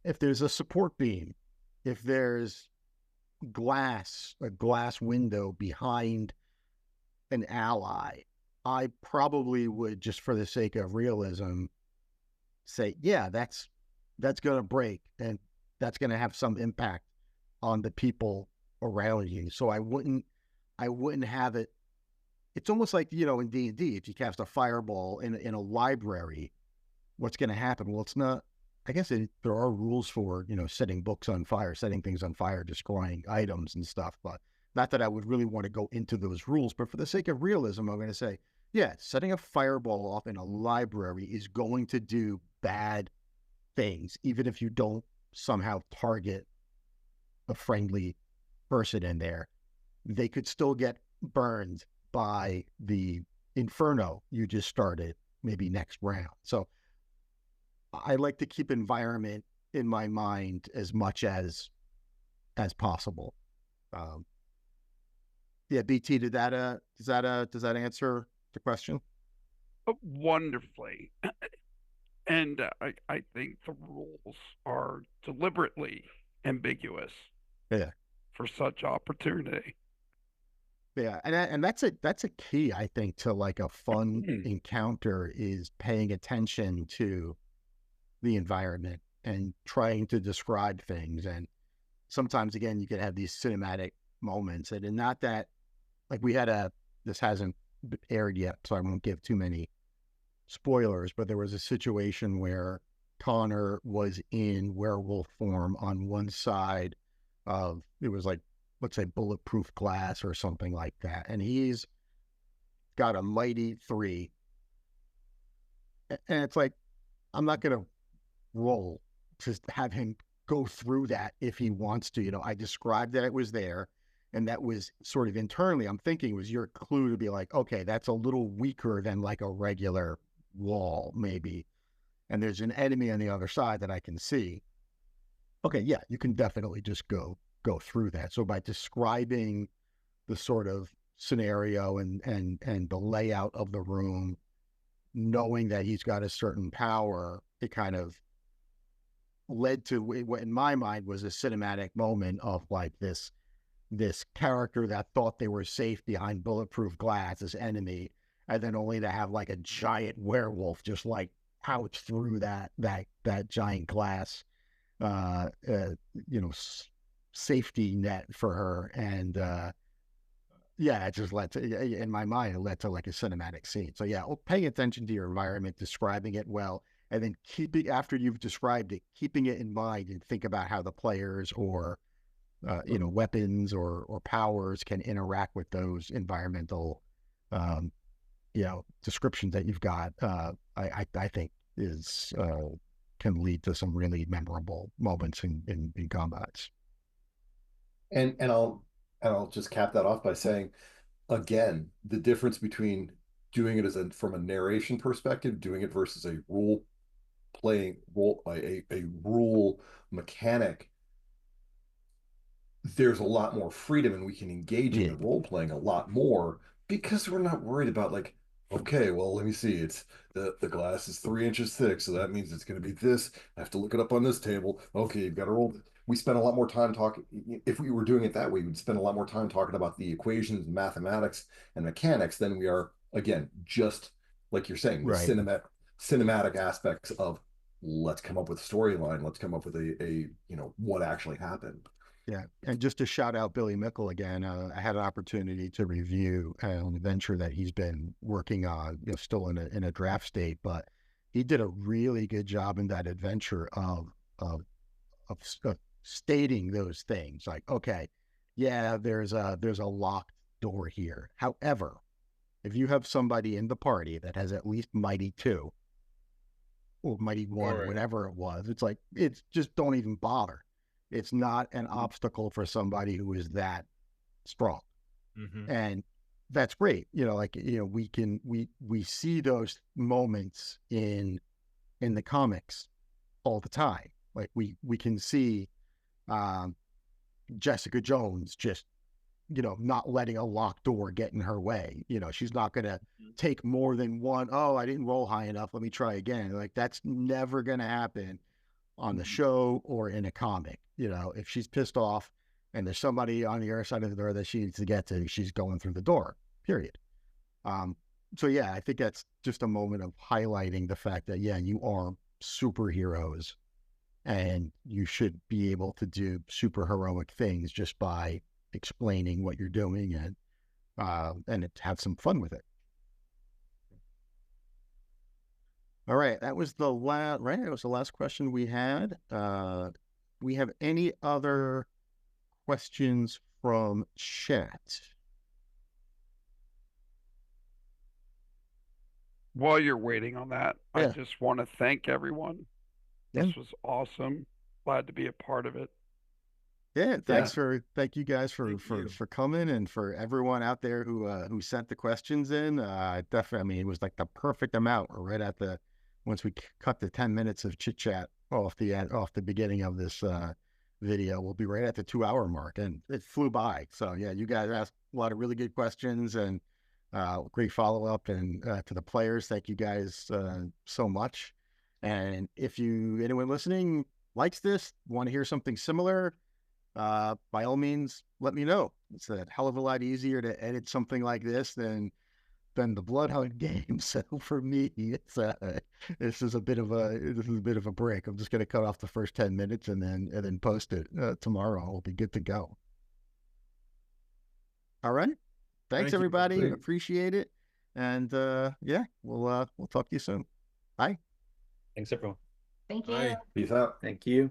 If there's a support beam, if there's a glass window behind an ally, I probably would, just for the sake of realism, say, yeah, that's going to break, and that's going to have some impact on the people around you. So I wouldn't have it. It's almost like, in D&D, if you cast a fireball in a library, what's going to happen? Well, it's not, I guess there are rules for, setting books on fire, setting things on fire, destroying items and stuff, but not that I would really want to go into those rules. But for the sake of realism, I'm going to say, yeah, setting a fireball off in a library is going to do bad things, even if you don't somehow target a friendly person in there. They could still get burned by the inferno you just started, maybe next round. So I like to keep environment in my mind as much as possible. Yeah, BT, does that answer the question? Wonderfully. And I think the rules are deliberately ambiguous Yeah. for such opportunity. Yeah, and that's a key, I think, to like a fun encounter is paying attention to the environment and trying to describe things. And sometimes, again, you could have these cinematic moments, and not that like this hasn't aired yet, so I won't give too many spoilers, but there was a situation where Connor was in werewolf form on one side of, it was like, let's say bulletproof glass or something like that, and he's got a mighty 3, and it's like, I'm not gonna roll to have him go through that if he wants to. I described that it was there, and that was sort of internally, I'm thinking, was your clue to be like, okay, that's a little weaker than like a regular wall maybe, and there's an enemy on the other side that I can see. Okay, yeah, you can definitely just go through that. So by describing the sort of scenario and the layout of the room, knowing that he's got a certain power, it kind of led to what in my mind was a cinematic moment of like this character that thought they were safe behind bulletproof glass, this enemy, and then only to have like a giant werewolf just like pouch through that giant glass safety net for her. And yeah, it just led to, in my mind, it led to like a cinematic scene. So yeah, paying attention to your environment, describing it well, and then after you've described it, keeping it in mind and think about how the players or weapons or powers can interact with those environmental descriptions that you've got. I think is can lead to some really memorable moments in combats. And I'll just cap that off by saying, again, the difference between doing it from a narration perspective, doing it versus a role mechanic, there's a lot more freedom and we can engage in the role playing a lot more because we're not worried about like, okay, well, let me see. It's the glass is 3 inches thick, so that means it's going to be this. I have to look it up on this table. Okay, you've got to roll. We spend a lot more time talking. If we were doing it that way, we'd spend a lot more time talking about the equations, mathematics, and mechanics than we are, again, just like you're saying, the cinematic aspects of let's come up with a storyline. Let's come up with a what actually happened. Yeah, and just to shout out Billy Mickel again, I had an opportunity to review an adventure that he's been working on, still in a draft state, but he did a really good job in that adventure of stating those things. Like, okay, yeah, there's a locked door here. However, if you have somebody in the party that has at least Mighty 2 or Mighty 1, or whatever it was, it's like, it's just don't even bother. It's not an obstacle for somebody who is that strong. Mm-hmm. And that's great. We see those moments in the comics all the time. Like we can see Jessica Jones just, not letting a locked door get in her way. She's not going to take more than one. Oh, I didn't roll high enough. Let me try again. Like that's never going to happen on the show or in a comic. If she's pissed off and there's somebody on the other side of the door that she needs to get to, she's going through the door, period. So yeah, I think that's just a moment of highlighting the fact that, yeah, you are superheroes and you should be able to do super heroic things just by explaining what you're doing and have some fun with it. All right, that was the last question we had. We have any other questions from chat? While you're waiting on that, I just want to thank everyone. This was awesome. Glad to be a part of it. Yeah, thank you guys for coming, and for everyone out there who sent the questions in. Definitely, it was like the perfect amount. We're right at once we cut the 10 minutes of chit chat off the beginning of this video. We'll be right at the 2-hour mark, and it flew by. So yeah, you guys asked a lot of really good questions and great follow-up. And to the players, thank you guys so much. And if anyone listening likes this, want to hear something similar, by all means, let me know. It's a hell of a lot easier to edit something like this than the Bloodhound game. So for me, it's this is a bit of a break. I'm just going to cut off the first 10 minutes and then post it tomorrow. I'll be good to go. All right. Thanks everybody. Appreciate it. And yeah, we'll talk to you soon. Bye. Thanks everyone. Thank you. Bye. Peace out. Thank you.